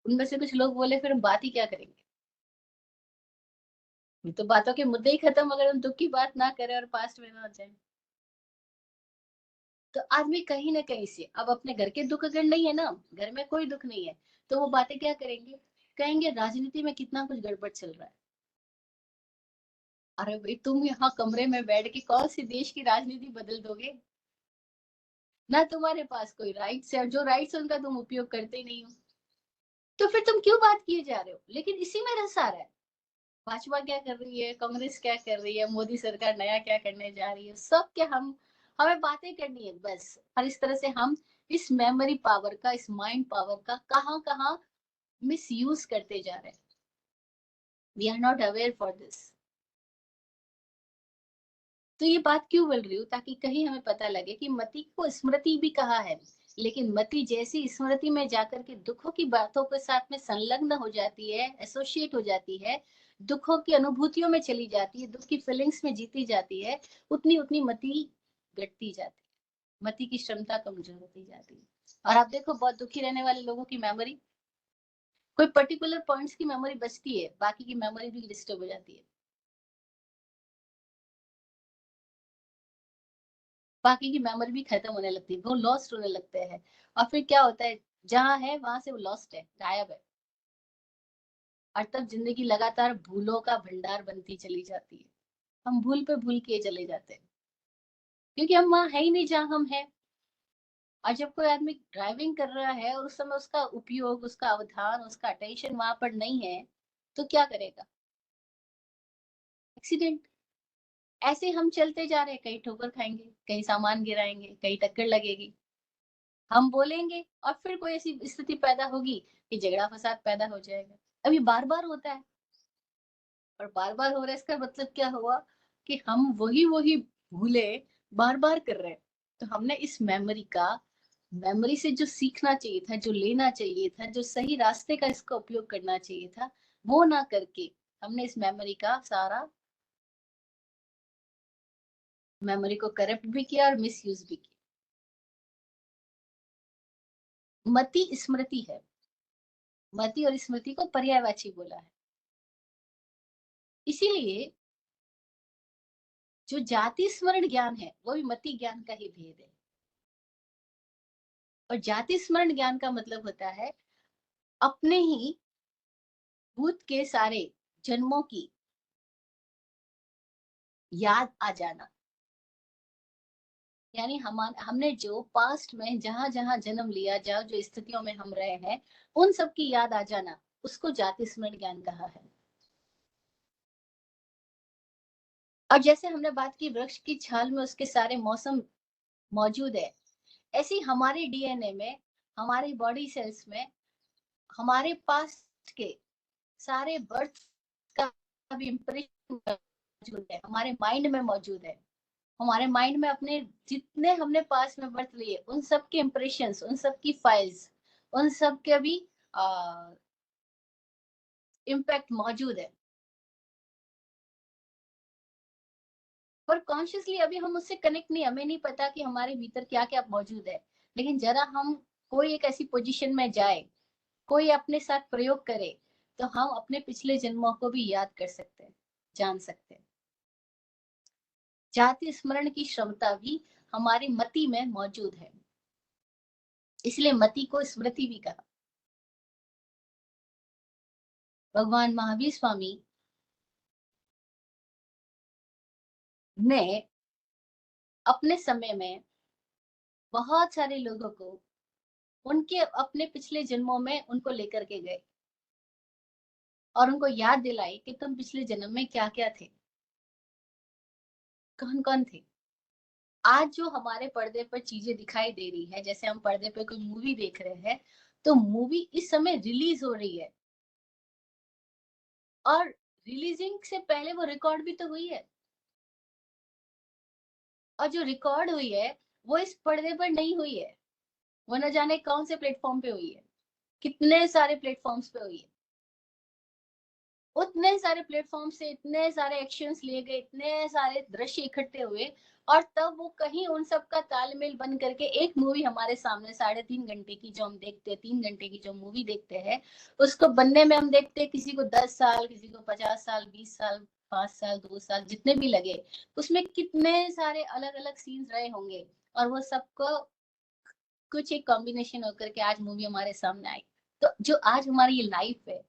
उनमें से कुछ लोग बोले फिर हम बात ही क्या करेंगे, ये तो बातों के मुद्दे ही खत्म अगर हम दुख की बात ना करें और पास्ट में ना जाए। तो आदमी कहीं ना कहीं से, अब अपने घर के दुख अगर नहीं है ना, घर में कोई दुख नहीं है, तो वो बातें क्या करेंगे? कहेंगे राजनीति में कितना कुछ गड़बड़ चल रहा है। अरे भाई तुम यहाँ कमरे में बैठ के कौन सी देश की राजनीति बदल दोगे? ना तुम्हारे पास कोई राइट्स है, और जो राइट्स है उनका तुम उपयोग करते ही नहीं हो। तो फिर तुम क्यों बात किए जा रहे हो? लेकिन इसी में रस आ रहा है। भाजपा क्या कर रही है, कांग्रेस क्या कर रही है, मोदी सरकार नया क्या करने जा रही है, सब क्या हम, हमें बातें करनी है बस। और इस तरह से हम इस मेमोरी पावर का, इस माइंड पावर का कहाँ कहाँ मिस यूज करते जा रहे हैं। We are not aware for this. तो ये बात क्यों बोल रही हूँ, ताकि कहीं हमें पता लगे कि मति को स्मृति भी कहा है, लेकिन मति जैसी स्मृति में जाकर के दुखों की बातों के साथ में संलग्न हो जाती है, एसोसिएट हो जाती है, दुखों की अनुभूतियों में चली जाती है, दुख की फीलिंग्स में जीती जाती है, उतनी उतनी मति घटती जाती है, मति की क्षमता कमजोर होती जाती है। और आप देखो बहुत दुखी रहने वाले लोगों की मेमोरी, कोई पर्टिकुलर पॉइंट्स की मेमोरी बचती है, बाकी की मेमोरी भी डिस्टर्ब हो जाती है, बाकी की मेमोरी भी खत्म होने लगती है, वो लॉस्ट होने लगते हैं। और फिर क्या होता है, जहां है वहां से वो लॉस्ट है, गायब है। और तब जिंदगी लगातार भूलों का भंडार बनती चली जाती है। हम भूल पे भूल किए चले जाते हैं, क्योंकि हम वहां है ही नहीं जहां हम है। और जब कोई आदमी ड्राइविंग कर रहा है और उस समय उसका उपयोग, उसका अवधान, उसका अटेंशन वहां पर नहीं है, तो क्या करेगा? एक्सीडेंट। ऐसे हम चलते जा रहे हैं, कहीं ठोकर खाएंगे, कहीं सामान गिराएंगे, कहीं टक्कर लगेगी, हम बोलेंगे, और फिर कोई ऐसी स्थिति पैदा होगी कि झगड़ा फसाद पैदा हो जाएगा। अभी बार बार होता है, और बार बार हो रहा है, इसका मतलब क्या हुआ? कि हम वही वही भूले बार बार कर रहे हैं। तो हमने इस मेमोरी का, मेमोरी से जो सीखना चाहिए था, जो लेना चाहिए था, जो सही रास्ते का इसका उपयोग करना चाहिए था, वो ना करके हमने इस मेमोरी का सारा, मेमोरी को करप्ट भी किया और मिस यूज भी किया। मति स्मृति है, मति और स्मृति को पर्यायवाची बोला है। इसीलिए जो जाति स्मरण ज्ञान है वो भी मति ज्ञान का ही भेद है। और जाति स्मरण ज्ञान का मतलब होता है अपने ही भूत के सारे जन्मों की याद आ जाना। यानी हमने जो पास्ट में जहां जहां जन्म लिया, जहां जो स्थितियों में हम रहे हैं, उन सब की याद आ जाना, उसको जाति स्मरण ज्ञान कहा है। और जैसे हमने बात की वृक्ष की छाल में उसके सारे मौसम मौजूद है, ऐसे ही हमारे डीएनए में, हमारे बॉडी सेल्स में, हमारे पास्ट के सारे बर्थ का भी इम्प्रेशन मौजूद है, हमारे माइंड में मौजूद है। हमारे माइंड में अपने जितने हमने पास में बर्थ लिए, उन सब के इम्प्रेशंस, उन सब की फाइल्स, उन सब के भी इम्पैक्ट मौजूद है। पर कॉन्शियसली अभी हम उससे कनेक्ट नहीं, हमें नहीं पता कि हमारे भीतर क्या क्या मौजूद है। लेकिन जरा हम कोई एक ऐसी पोजीशन में जाए, कोई अपने साथ प्रयोग करे, तो हम अपने पिछले जन्मों को भी याद कर सकते हैं, जान सकते हैं। जाति स्मरण की क्षमता भी हमारी मति में मौजूद है, इसलिए मति को स्मृति भी कहा। भगवान महावीर स्वामी ने अपने समय में बहुत सारे लोगों को उनके अपने पिछले जन्मों में उनको लेकर के गए और उनको याद दिलाई कि तुम पिछले जन्म में क्या क्या थे, कौन कौन थे। आज जो हमारे पर्दे पर चीजें दिखाई दे रही है, जैसे हम पर्दे पर कोई मूवी देख रहे हैं, तो मूवी इस समय रिलीज हो रही है, और रिलीजिंग से पहले वो रिकॉर्ड भी तो हुई है। और जो रिकॉर्ड हुई है, वो इस पर्दे पर नहीं हुई है, वो न जाने कौन से प्लेटफॉर्म पे हुई है, कितने सारे प्लेटफॉर्म्स पे हुई है। उतने सारे प्लेटफॉर्म से इतने सारे एक्शंस लिए गए, इतने सारे दृश्य इकट्ठे हुए, और तब वो कहीं उन सब का तालमेल बन करके एक मूवी हमारे सामने 3.5 घंटे की जो हम देखते हैं, 3 घंटे की जो मूवी देखते हैं, उसको बनने में हम देखते हैं किसी को 10 साल, किसी को 50 साल, 20 साल, 5 साल, 2 साल, जितने भी लगे। उसमें कितने सारे अलग अलग सीन्स रहे होंगे, और वो सबको कुछ एक कॉम्बिनेशन होकर के आज मूवी हमारे सामने आई। तो जो आज हमारी ये लाइफ है,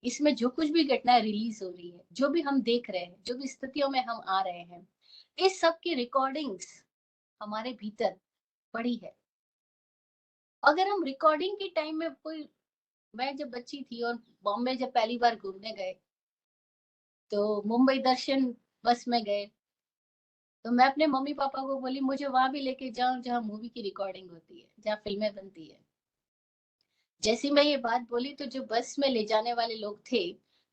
इसमें जो कुछ भी घटनाएं रिलीज हो रही है, जो भी हम देख रहे हैं, जो भी स्थितियों में हम आ रहे हैं, इस सब की रिकॉर्डिंग्स हमारे भीतर पड़ी है। अगर हम रिकॉर्डिंग के टाइम में कोई, मैं जब बच्ची थी और बॉम्बे जब पहली बार घूमने गए, तो मुंबई दर्शन बस में गए, तो मैं अपने मम्मी पापा को बोली मुझे वहां भी लेके जाओ जहाँ मूवी की रिकॉर्डिंग होती है, जहाँ फिल्में बनती है। जैसी मैं ये बात बोली, तो जो बस में ले जाने वाले लोग थे,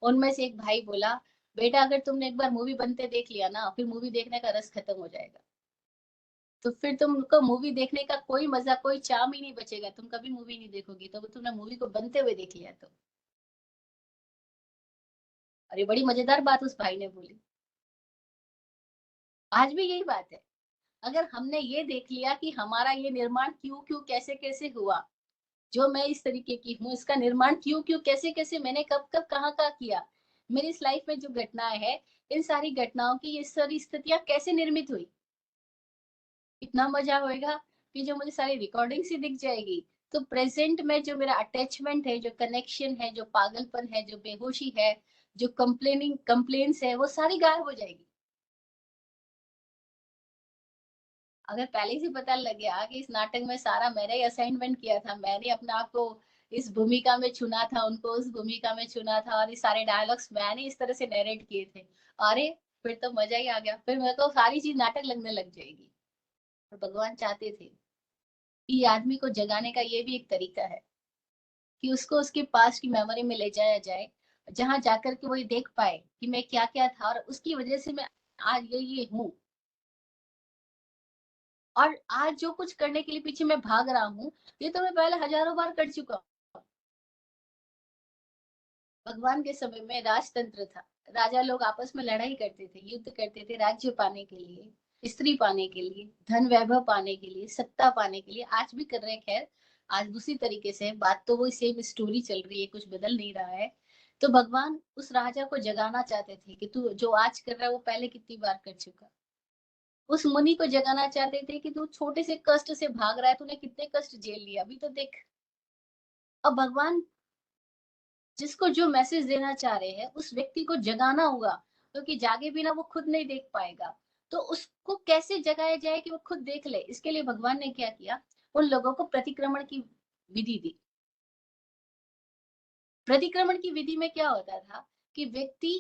उनमें से एक भाई बोला, बेटा अगर तुमने एक बार मूवी बनते देख लिया ना, फिर मूवी देखने का रस खत्म हो जाएगा, तो फिर तुमको मूवी देखने का कोई मजा, कोई चाम ही नहीं बचेगा, तुम कभी मूवी नहीं देखोगी, तो तुमने मूवी को बनते हुए देख लिया तो। और ये बड़ी मजेदार बात उस भाई ने बोली। आज भी यही बात है। अगर हमने ये देख लिया कि हमारा ये निर्माण क्यों क्यों कैसे कैसे हुआ, जो मैं इस तरीके की हूँ, इसका निर्माण क्यों क्यों कैसे कैसे मैंने कब कब कहाँ कहाँ किया, मेरी इस लाइफ में जो घटनाएं हैं, इन सारी घटनाओं की ये सारी स्थितियां कैसे निर्मित हुई, इतना मजा होएगा कि जो मुझे सारी रिकॉर्डिंग से दिख जाएगी, तो प्रेजेंट में जो मेरा अटैचमेंट है, जो कनेक्शन है, जो पागलपन है, जो बेहोशी है, जो कंप्लेन्स है, वो सारी गायब हो जाएगी। अगर पहले से पता लग गया कि इस नाटक में सारा मैंने ही असाइनमेंट किया था, मैंने अपने आप को इस भूमिका में चुना था, उनको उस भूमिका में चुना था, और ये सारे डायलॉग्स मैंने इस तरह से नरेट किए थे, अरे फिर तो मजा ही आ गया, फिर मेरे को सारी चीज नाटक लगने लग जाएगी। और भगवान चाहते थे कि आदमी को जगाने का ये भी एक तरीका है कि उसको उसके पास की मेमोरी में ले जाया जाए, जहां जाकर के वो ये देख पाए कि मैं क्या क्या था, और उसकी वजह से मैं आज ये हूँ, और आज जो कुछ करने के लिए पीछे मैं भाग रहा हूँ, ये तो मैं पहले हजारों बार कर चुका हूँ। भगवान के समय में राजतंत्र था, राजा लोग आपस में लड़ाई करते थे, युद्ध करते थे, राज्य पाने के लिए, स्त्री पाने के लिए, धन वैभव पाने के लिए, सत्ता पाने के लिए, आज भी कर रहे हैं। खैर आज दूसरी तरीके से बात, तो वो सेम स्टोरी चल रही है, कुछ बदल नहीं रहा है। तो भगवान उस राजा को जगाना चाहते थे कि तू जो आज कर रहा है वो पहले कितनी बार कर चुका। उस मुनि को जगाना चाहते थे कि तू छोटे से कष्ट से भाग रहा है, तूने कितने कष्ट झेल लिया, अभी तो देख। अब भगवान जिसको जो मैसेज देना चाह रहे हैं, उस व्यक्ति को जगाना होगा, क्योंकि जागे बिना वो खुद नहीं देख पाएगा। तो उसको कैसे जगाया जाए कि वो खुद देख ले, इसके लिए भगवान ने क्या किया, उन लोगों को प्रतिक्रमण की विधि दी। प्रतिक्रमण की विधि में क्या होता था कि व्यक्ति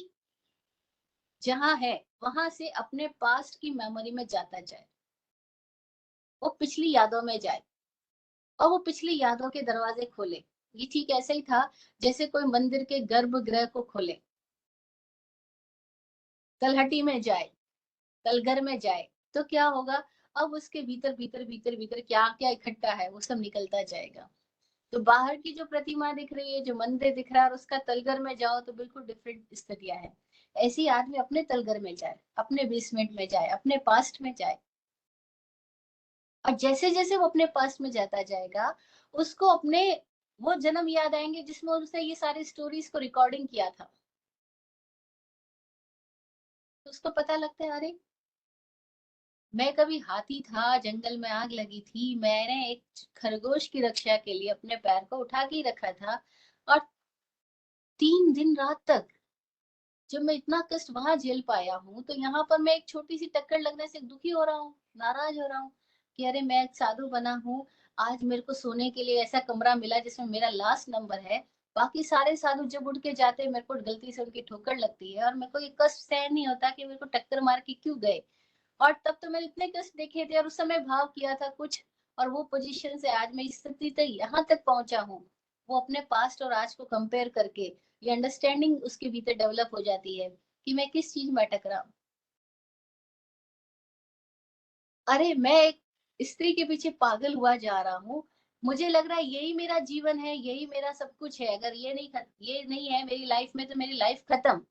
जहां है वहां से अपने पास्ट की मेमोरी में जाता जाए, वो पिछली यादों में जाए और वो पिछली यादों के दरवाजे खोले। ये ठीक ऐसे ही था जैसे कोई मंदिर के गर्भगृह को खोले, तलहटी में जाए, तलघर में जाए, तो क्या होगा, अब उसके भीतर भीतर भीतर भीतर क्या क्या इकट्ठा है वो सब निकलता जाएगा। तो बाहर की जो प्रतिमा दिख रही है, जो मंदिर दिख रहा है, और उसका तलघर में जाओ तो बिल्कुल डिफरेंट स्थितियां हैं। ऐसे ही आदमी अपने तलघर में जाए, अपने बेसमेंट में जाए, अपने पास्ट में जाए, और जैसे जैसे वो अपने पास्ट में जाता जाएगा, उसको अपने वो जन्म याद आएंगे जिसमें उसने ये सारी स्टोरीज को रिकॉर्डिंग किया था। तो उसको पता लगता है, अरे मैं कभी हाथी था, जंगल में आग लगी थी, मैंने एक खरगोश की रक्षा के लिए अपने पैर को उठा के ही रखा था, और 3 दिन रात तक जब मैं इतना कष्ट वहां झेल पाया हूँ, तो यहाँ पर मैं एक छोटी सी टक्कर लगने से दुखी हो रहा हूँ, नाराज हो रहा हूँ कि अरे मैं एक साधु बना हूँ, आज मेरे को सोने के लिए ऐसा कमरा मिला जिसमें मेरा लास्ट नंबर है। बाकी सारे साधु जब उठ के जाते हैं, मेरे को गलती से उनकी ठोकर लगती है और मेरे को ये कष्ट सहन नहीं होता कि मेरे को टक्कर मार के क्यों गए। और तब तो मैंने इतने कष्ट देखे थे और उस समय भाव किया था कुछ, और वो पोजीशन से आज मैं इस स्थिति तक यहाँ तक पहुंचा हूँ। वो अपने पास्ट और आज को कंपेयर करके ये अंडरस्टैंडिंग उसके भीतर डेवलप हो जाती है कि मैं किस चीज में अटक रहा हूँ। अरे मैं एक स्त्री के पीछे पागल हुआ जा रहा हूँ, मुझे लग रहा है यही मेरा जीवन है, यही मेरा सब कुछ है, अगर ये नहीं है मेरी लाइफ में तो मेरी लाइफ खत्म।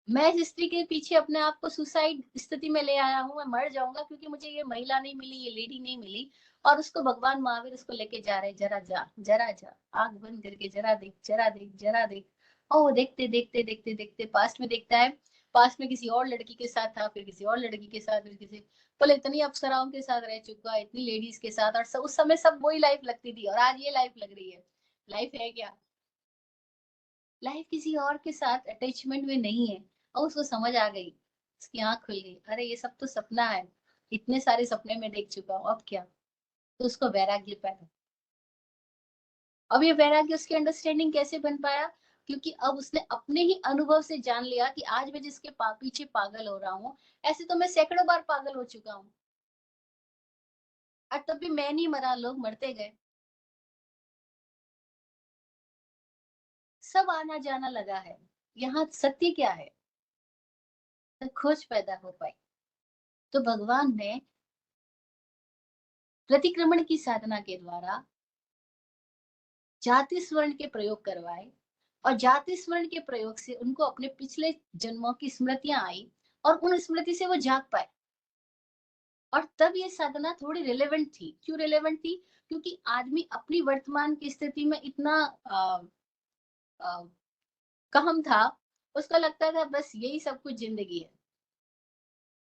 मैं इस स्त्री के पीछे अपने आप को सुसाइड स्थिति में ले आया हूँ, मैं मर जाऊंगा क्योंकि मुझे ये महिला नहीं मिली, ये लेडी नहीं मिली। और उसको भगवान महावीर उसको लेके जा रहे, जरा जा, जरा जा, आंख बंद करके जरा देख, जरा देख, जरा देख। और वो देखते देखते देखते देखते पास्ट में देखता है, पास्ट में किसी और लड़की के साथ था, फिर किसी और लड़की के साथ, फिर किसी, पहले इतनी अप्सराओं के साथ रह चुका, इतनी लेडीज के साथ, और उस समय सब वही लाइफ लगती थी, और आज ये लाइफ लग रही है। लाइफ है क्या? लाइफ किसी और के साथ अटैचमेंट में नहीं है। और उसको समझ आ गई, उसकी आंख खुल गई, अरे ये सब तो सपना है, इतने सारे सपने में देख चुका हूँ, अब क्या। तो उसको वैराग्य पैदा। अब ये वैराग्य उसकी अंडरस्टैंडिंग कैसे बन पाया, क्योंकि अब उसने अपने ही अनुभव से जान लिया कि आज मैं जिसके पीछे पागल हो रहा हूँ, ऐसे तो मैं सैकड़ों बार पागल हो चुका हूँ, और तब भी मैं नहीं मरा, लोग मरते गए। सब आना जाना लगा है, यहाँ सत्य क्या है, तो खोज पैदा हो पाई। तो भगवान ने प्रतिक्रमण की साधना के द्वारा जाति स्वर्ण के प्रयोग करवाए, और जाति स्वर्ण के प्रयोग से उनको अपने पिछले जन्मों की स्मृतियां आई, और उन स्मृति से वो जाग पाए। और तब ये साधना थोड़ी रिलेवेंट थी। क्यों रिलेवेंट थी? क्योंकि आदमी अपनी वर्तमान की स्थिति में इतना आ, आ, कहम था, उसको लगता था बस यही सब कुछ जिंदगी है,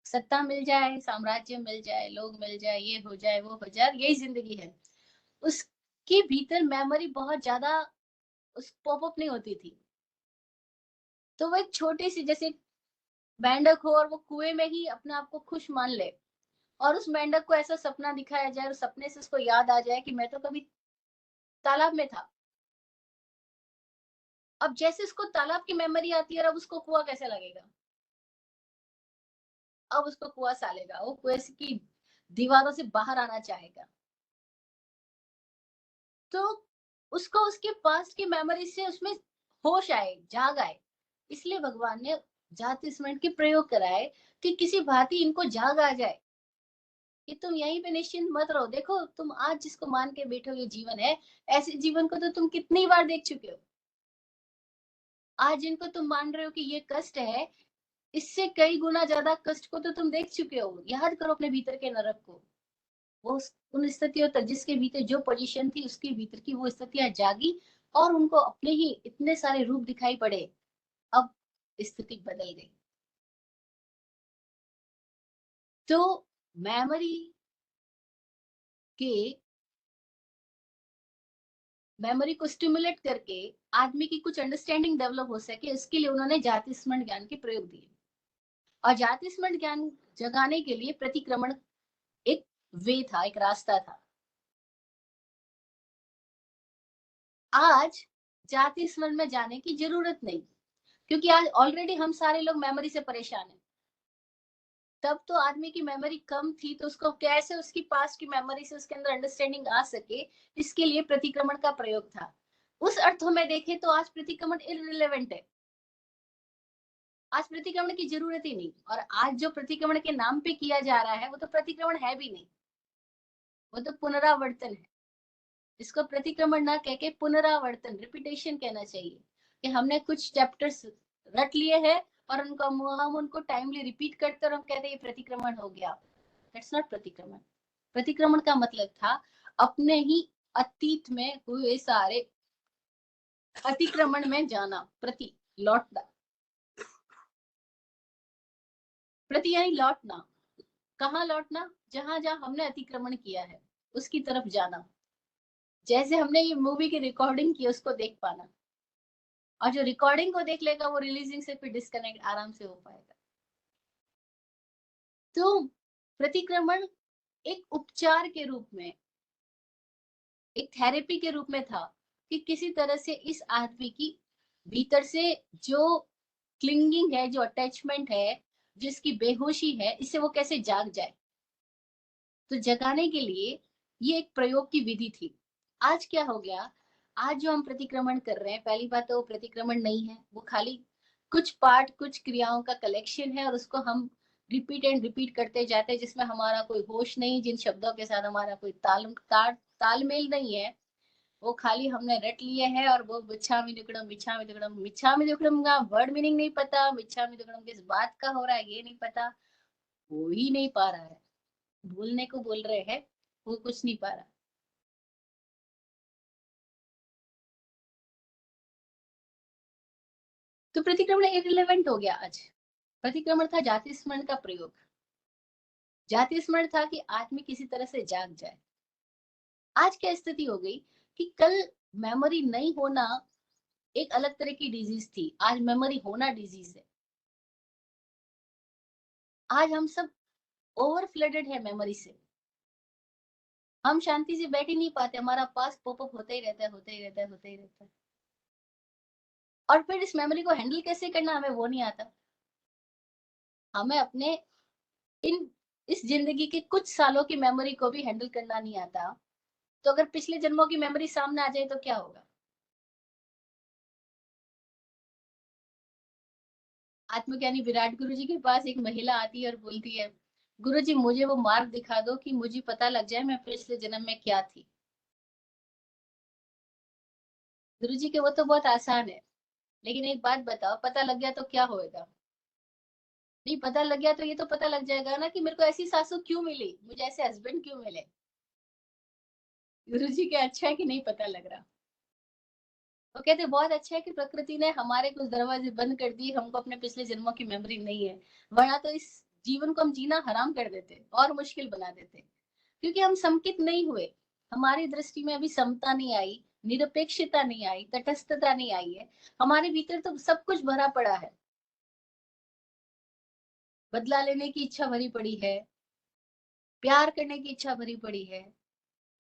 सत्ता मिल जाए, साम्राज्य मिल जाए, लोग मिल जाए, ये हो जाए, वो हो जाए, यही जिंदगी है। उसके भीतर मेमोरी बहुत ज्यादा उस पॉपअप नहीं होती थी। तो वो एक छोटी सी जैसे मेंढक हो और वो कुएं में ही अपने आप को खुश मान ले, और उस मेंढक को ऐसा सपना दिखाया जाए और सपने से उसको याद आ जाए कि मैं तो कभी तालाब में था। अब जैसे उसको तालाब की मेमोरी आती है, अब उसको कुआं कैसे लगेगा? अब उसको कुआं सालेगा, वो कुएं की दीवारों से बाहर आना चाहेगा। तो उसको उसके पास्ट की मेमोरी से उसमें होश आए, जाग आए। इसलिए भगवान ने जाति स्मरण के प्रयोग कराए कि किसी भांति इनको जाग आ जाए कि तुम यहीं पे निश्चिंत मत रहो। देखो तुम आज जिसको मान के बैठो ये जीवन है, ऐसे जीवन को तो तुम कितनी बार देख चुके हो। आज जिनको तुम मान रहे हो कि ये कष्ट है, इससे कई गुना ज्यादा कष्ट को तो तुम देख चुके हो। याद करो अपने भीतर के नरक को। वो उन स्थितियों तक जिसके भीतर जो पोजीशन थी, उसके भीतर की वो स्थितियां जागी, और उनको अपने ही इतने सारे रूप दिखाई पड़े। अब स्थिति बदल गई। तो मेमोरी के मेमोरी को स्टिमुलेट करके आदमी की कुछ अंडरस्टैंडिंग डेवलप हो सके, इसके लिए उन्होंने जाति स्मरण ज्ञान के प्रयोग दिए। और जाति स्मरण ज्ञान जगाने के लिए प्रतिक्रमण एक वे था, एक रास्ता था। आज जाति स्मरण में जाने की जरूरत नहीं, क्योंकि आज ऑलरेडी हम सारे लोग मेमोरी से परेशान हैं। तब तो आदमी की मेमोरी कम थी, तो उसको कैसे उसकी पास्ट की मेमोरी से उसके अंदर अंडरस्टैंडिंग आ सके, इसके लिए प्रतिक्रमण का प्रयोग था। उस अर्थों में देखें तो आज प्रतिक्रमण इररिलेवेंट है। आज प्रतिक्रमण की जरूरत ही नहीं, और आज जो प्रतिक्रमण के नाम पे किया जा रहा है वो तो प्रतिक्रमण है भी नहीं, वो तो पुनरावर्तन है। इसको प्रतिक्रमण ना कह के पुनरावर्तन, रिपीटेशन कहना चाहिए, कि हमने कुछ चैप्टर्स रट लिए हैं और उनको हम उनको टाइमली रिपीट करते और हम कहते हैं ये प्रतिक्रमण हो गया। दैट्स नॉट प्रतिक्रमण। प्रतिक्रमण का मतलब था अपने ही अतीत में हुए सारे अतिक्रमण में जाना। प्रति, लौटना। प्रति यानी लौटना। कहाँ लौटना? जहां जहां हमने अतिक्रमण किया है उसकी तरफ जाना। जैसे हमने ये मूवी की रिकॉर्डिंग की, उसको देख पाना, और जो रिकॉर्डिंग को देख लेगा वो रिलीजिंग से फिर डिस्कनेक्ट आराम से हो पाएगा। तो प्रतिक्रमण एक उपचार के रूप में, एक थेरेपी के रूप में था, कि किसी तरह से इस आदमी की भीतर से जो क्लिंगिंग है, जो अटैचमेंट है, जिसकी बेहोशी है, इससे वो कैसे जाग जाए। तो जगाने के लिए ये एक प्रयोग की विधि थी। आज क्या हो गया? आज जो हम प्रतिक्रमण कर रहे हैं, पहली बात तो वो प्रतिक्रमण नहीं है, वो खाली कुछ पाठ, कुछ क्रियाओं का कलेक्शन है, और उसको हम रिपीट एंड रिपीट करते जाते हैं, जिसमें हमारा कोई होश नहीं, जिन शब्दों के साथ हमारा कोई तालमेल नहीं है, वो खाली हमने रट लिए हैं। और वो मिच्छामी दुक्कड़म, मिच्छामी दुक्कड़म, मिच्छामी दुक्कड़म का वर्ड मीनिंग नहीं पता, मिच्छामी दुक्कड़म किस बात का हो रहा है ये नहीं पता, हो ही नहीं पा रहा है। भूलने को बोल रहे हैं, वो कुछ नहीं पा रहा। तो प्रतिक्रमण इररिलेवेंट हो गया आज। प्रतिक्रमण था जाति स्मरण का प्रयोग। जाति स्मरण था कि आदमी किसी तरह से जाग जाए। आज क्या स्थिति हो गई कि कल मेमोरी नहीं होना एक अलग तरह की डिजीज थी, आज मेमोरी होना डिजीज है। आज हम सब ओवर फ्लडेड है मेमोरी से। हम शांति से बैठ ही नहीं पाते, हमारा पास पॉपअप होता ही रहता है, होता ही रहता है, होता ही रहता है। और फिर इस मेमोरी को हैंडल कैसे करना, हमें वो नहीं आता। हमें अपने इन इस जिंदगी के कुछ सालों की मेमोरी को भी हैंडल करना नहीं आता। तो अगर पिछले जन्मों की मेमोरी सामने आ जाए तो क्या होगा? आत्मज्ञानी विराट गुरु जी के पास एक महिला आती है और बोलती है, गुरु जी मुझे वो मार्ग दिखा दो कि मुझे पता लग जाए मैं पिछले जन्म में क्या थी। गुरु जी के वो तो बहुत आसान है, लेकिन एक बात बताओ, पता लग गया तो क्या होएगा? नहीं पता लग गया तो ये तो पता लग जाएगा ना कि मेरे को ऐसी सासू क्यों मिली, मुझे ऐसे हस्बैंड क्यों मिले। गुरु जी के अच्छा है कि नहीं पता लग रहा। वो कहते बहुत अच्छा है कि प्रकृति ने हमारे कुछ दरवाजे बंद कर दिए, हमको अपने पिछले जन्मों की मेमोरी नहीं है, वरना तो इस जीवन को हम जीना हराम कर देते और मुश्किल बना देते। क्योंकि हम समकित नहीं हुए, हमारी दृष्टि में अभी समता नहीं आई, निरपेक्षता नहीं आई, तटस्थता नहीं आई है। हमारे भीतर तो सब कुछ भरा पड़ा है, बदला लेने की इच्छा भरी पड़ी है, प्यार करने की इच्छा भरी पड़ी है,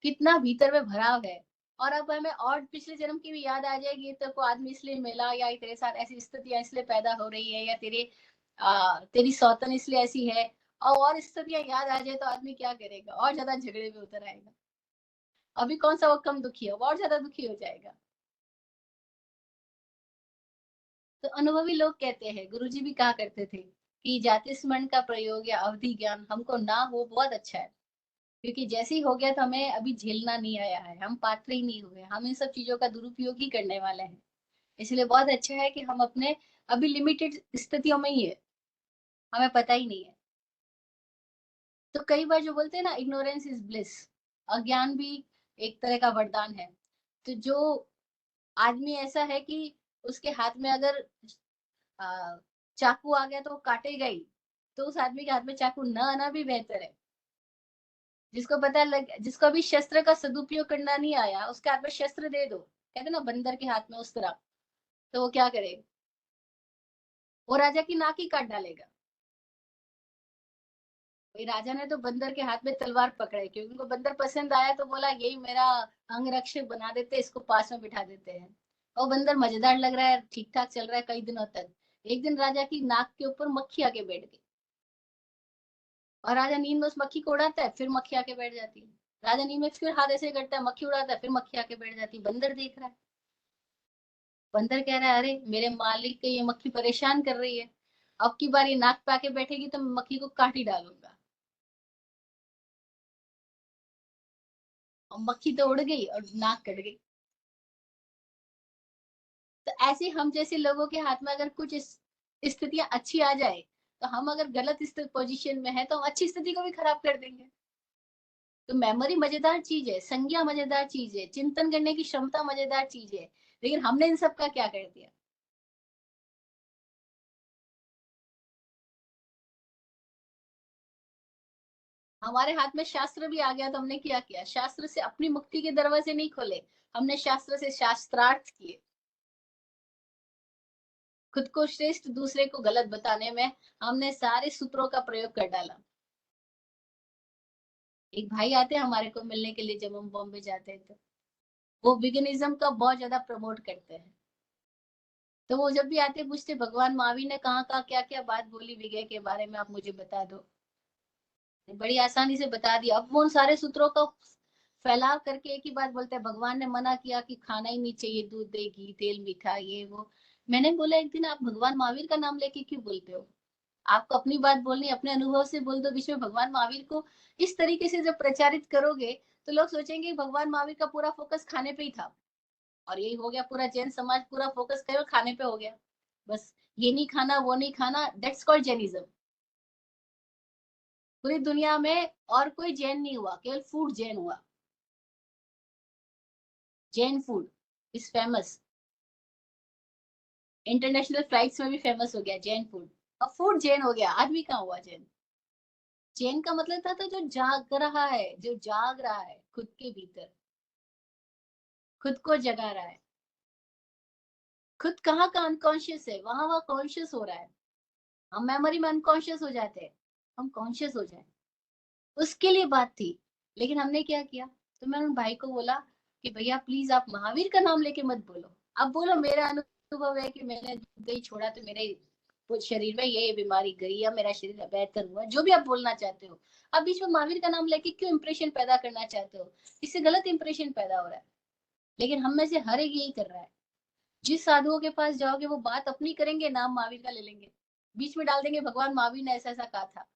कितना भीतर में भराव है। और अब हमें और पिछले जन्म की भी याद आ जाएगी, तो को आदमी इसलिए मिला, या तेरे साथ ऐसी स्थितियां इसलिए पैदा हो रही है, या तेरी सौतन इसलिए ऐसी है। और स्थितियां याद आ जाए तो आदमी क्या करेगा? और ज्यादा झगड़े में उतर आएगा। अभी कौन सा वो कम दुखी है, वो और ज्यादा दुखी हो जाएगा। तो अनुभवी लोग कहते हैं, गुरुजी भी कहा करते थे, कि जाति स्मरण का प्रयोग या अवधि ज्ञान हमको ना हो बहुत अच्छा है। क्योंकि जैसे ही हो गया तो हमें अभी झेलना नहीं आया है, हम पात्र ही नहीं हुए, हम इन सब चीजों का दुरुपयोग ही करने वाले हैं। इसलिए बहुत अच्छा है कि हम अपने अभी लिमिटेड स्थितियों में ही है, हमें पता ही नहीं है। तो कई बार जो बोलते हैं ना, इग्नोरेंस इज ब्लिस, अज्ञान भी एक तरह का वरदान है। तो जो आदमी ऐसा है कि उसके हाथ में अगर आ, चाकू आ गया तो वो काटेगा ही, तो उस आदमी के हाथ में चाकू न आना भी बेहतर है। जिसको पता लग, जिसको अभी शस्त्र का सदुपयोग करना नहीं आया, उसके हाथ में शस्त्र दे दो, कहते ना बंदर के हाथ में उस तरह, तो वो क्या करेगा? वो राजा की नाक ही काट डालेगा। भाई राजा ने तो बंदर के हाथ में तलवार पकड़े, क्योंकि उनको बंदर पसंद आया, तो बोला यही मेरा अंग रक्षक बना देते, इसको पास में बिठा देते हैं। और बंदर मजेदार लग रहा है, ठीक ठाक चल रहा है कई दिनों तक। एक दिन राजा की नाक के ऊपर मक्खी आके बैठ गई, और राजा नींद में उस मक्खी को उड़ाता है, फिर मक्खी आके बैठ जाती है। राजा नींद में फिर हाथ ऐसे करता है, मक्खी उड़ाता है, फिर मक्खी आके बैठ जाती है। बंदर देख रहा है, बंदर कह रहा है अरे मेरे मालिक को ये मक्खी परेशान कर रही है, अब की बार ये नाक पे आके बैठेगी तो मैं मक्खी को काट ही डालूंगा। और मक्खी तो उड़ गई और नाक कट गई। तो ऐसे हम जैसे लोगों के हाथ में अगर कुछ स्थितियां अच्छी आ जाए, तो हम अगर गलत पोजीशन में है तो हम अच्छी स्थिति को भी खराब कर देंगे। तो मेमोरी मजेदार चीज है, संज्ञा मजेदार चीज है, चिंतन करने की क्षमता मजेदार चीज है, लेकिन हमने इन सब का क्या कर दिया। हमारे हाथ में शास्त्र भी आ गया तो हमने क्या किया, शास्त्र से अपनी मुक्ति के दरवाजे नहीं खोले, हमने शास्त्र से शास्त्रार्थ किए। खुद को श्रेष्ठ, दूसरे को गलत बताने में हमने सारे सूत्रों का प्रयोग कर डाला। एक भाई आते हैं हमारे को मिलने के लिए, जब हम बॉम्बे जाते हैं तो वो विगनिज्म का बहुत ज्यादा प्रमोट करते हैं। तो वो जब भी आते पूछते भगवान महावीर ने कहाँ कहाँ क्या क्या बात बोली विजय के बारे में, आप मुझे बता दो। बड़ी आसानी से बता दिया। अब वो उन सारे सूत्रों का फैलाव करके एक ही बात बोलते हैं, भगवान ने मना किया कि खाना ही नहीं चाहिए दूध दही घी तेल मीठा ये वो। मैंने बोला एक दिन आप भगवान महावीर का नाम लेके क्यों बोलते हो। आपको अपनी बात बोलनी, अपने अनुभव से बोल दो, बीच में भगवान महावीर को इस तरीके से जब प्रचारित करोगे तो लोग सोचेंगे भगवान महावीर का पूरा फोकस खाने पे ही था। और यही हो गया, पूरा जैन समाज पूरा फोकस केवल खाने पे हो गया। बस ये नहीं खाना वो नहीं खाना, दैट्स कॉल्ड जैनिज्म। पूरी दुनिया में और कोई जैन नहीं हुआ, केवल फूड जैन हुआ। Jain food is famous, international flights में भी फेमस हो गया जैन फूड। अब फूड जैन हो गया, आदमी कहाँ हुआ जैन। जैन का मतलब था तो जो जाग रहा है, जो जाग रहा है खुद के भीतर, खुद को जगा रहा है। खुद कहाँ का अनकॉन्शियस है, वहां वहां कॉन्शियस हो रहा है। हम मेमोरी में अनकॉन्शियस हो जाते हैं, हम कॉन्शियस हो जाए, उसके लिए बात थी। लेकिन हमने क्या किया, तो मैंने उन भाई को बोला कि भैया प्लीज आप महावीर का नाम लेके मत बोलो। अब बोलो मेरा अनुभव है कि मैंने दूध दही छोड़ा तो मेरे शरीर में ये बीमारी गई या मेरा शरीर बेहतर हुआ, जो भी आप बोलना चाहते हो। अब बीच में महावीर का नाम लेके क्यों इंप्रेशन पैदा करना चाहते हो, इससे गलत इंप्रेशन पैदा हो रहा है। लेकिन हम में से हर एक यही कर रहा है। जिस साधुओं के पास जाओगे वो बात अपनी करेंगे, नाम महावीर का ले लेंगे, बीच में डाल देंगे भगवान महावीर ने ऐसा ऐसा कहा था।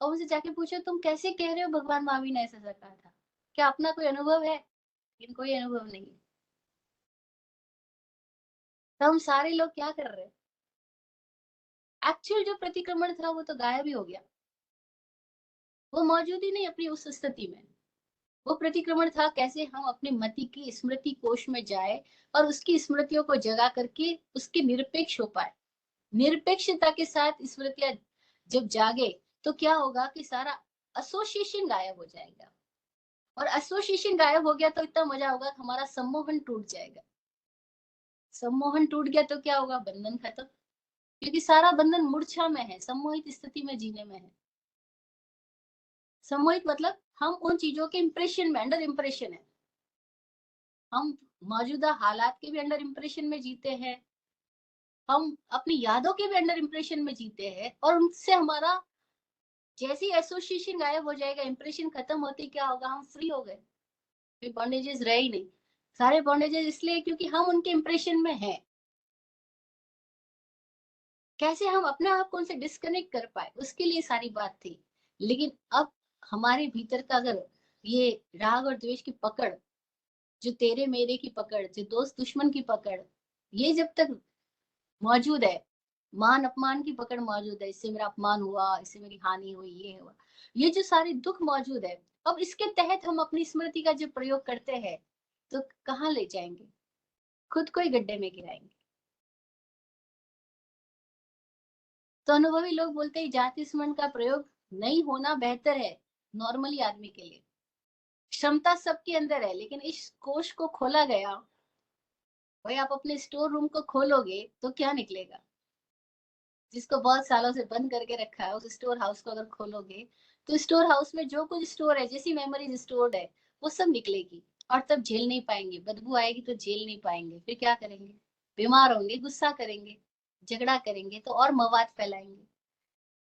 और उनसे जाके पूछो तुम कैसे कह रहे हो भगवान महावीर ने ऐसा ऐसा कहा था, क्या अपना कोई अनुभव है। लेकिन कोई अनुभव नहीं है। तो हम सारे लोग क्या कर रहे हैं, एक्चुअल जो प्रतिक्रमण था वो तो गायब ही हो गया। वो मौजूद ही नहीं अपनी उस स्थिति में। वो प्रतिक्रमण था कैसे हम अपने मति की स्मृति कोश में जाए और उसकी स्मृतियों को जगा करके उसके निरपेक्ष हो पाए। निरपेक्षता के साथ स्मृतियां जब जागे तो क्या होगा कि सारा एसोसिएशन गायब हो जाएगा। और एसोसिएशन गायब हो गया तो इतना मजा होगा कि हमारा सम्मोहन टूट जाएगा। सम्मोहन टूट गया तो क्या होगा, बंधन खत्म। क्योंकि सारा बंधन मूर्छा में है, सम्मोहित स्थिति में जीने में है। सम्मोहित मतलब हम उन चीजों के इंप्रेशन में, अंडर इंप्रेशन है। हम मौजूदा हालात के भी अंडर इंप्रेशन में जीते हैं, हम अपनी यादों के भी अंडर इंप्रेशन में जीते हैं, और उनसे हमारा जैसी एसोसिएशन गायब हो जाएगा, इंप्रेशन खत्म होते क्या होगा, हम फ्री हो गए। फिर बॉन्डेजेस रहे ही नहीं। सारे बॉन्डेजेस इसलिए क्योंकि हम उनके इंप्रेशन में हैं। कैसे हम अपने आप को उनसे डिस्कनेक्ट कर पाए, उसके लिए सारी बात थी। लेकिन अब हमारे भीतर का अगर ये राग और द्वेष की पकड़, जो तेरे मेरे की पकड़, जो दोस्त दुश्मन की पकड़, ये जब तक मौजूद है, मान अपमान की पकड़ मौजूद है, इससे मेरा अपमान हुआ, इससे मेरी हानि हुई, ये हुआ, ये जो सारे दुख मौजूद है, अब इसके तहत हम अपनी स्मृति का जो प्रयोग करते हैं तो कहाँ ले जाएंगे, खुद को ही गड्ढे में गिराएंगे। तो अनुभवी लोग बोलते हैं जाति स्मरण का प्रयोग नहीं होना बेहतर है नॉर्मली आदमी के लिए। क्षमता सबके अंदर है, लेकिन इस कोष को खोला गया। भाई आप अपने स्टोर रूम को खोलोगे तो क्या निकलेगा, जिसको बहुत सालों से बंद करके रखा है, उस स्टोर हाउस को अगर खोलोगे तो स्टोर हाउस में जो कुछ स्टोर है, जैसी मेमोरीज स्टोर्ड है, वो सब निकलेगी। और तब झेल नहीं पाएंगे, बदबू आएगी तो झेल नहीं पाएंगे, फिर क्या करेंगे? बीमार होंगे, गुस्सा करेंगे, झगड़ा करेंगे, तो और मवाद फैलाएंगे।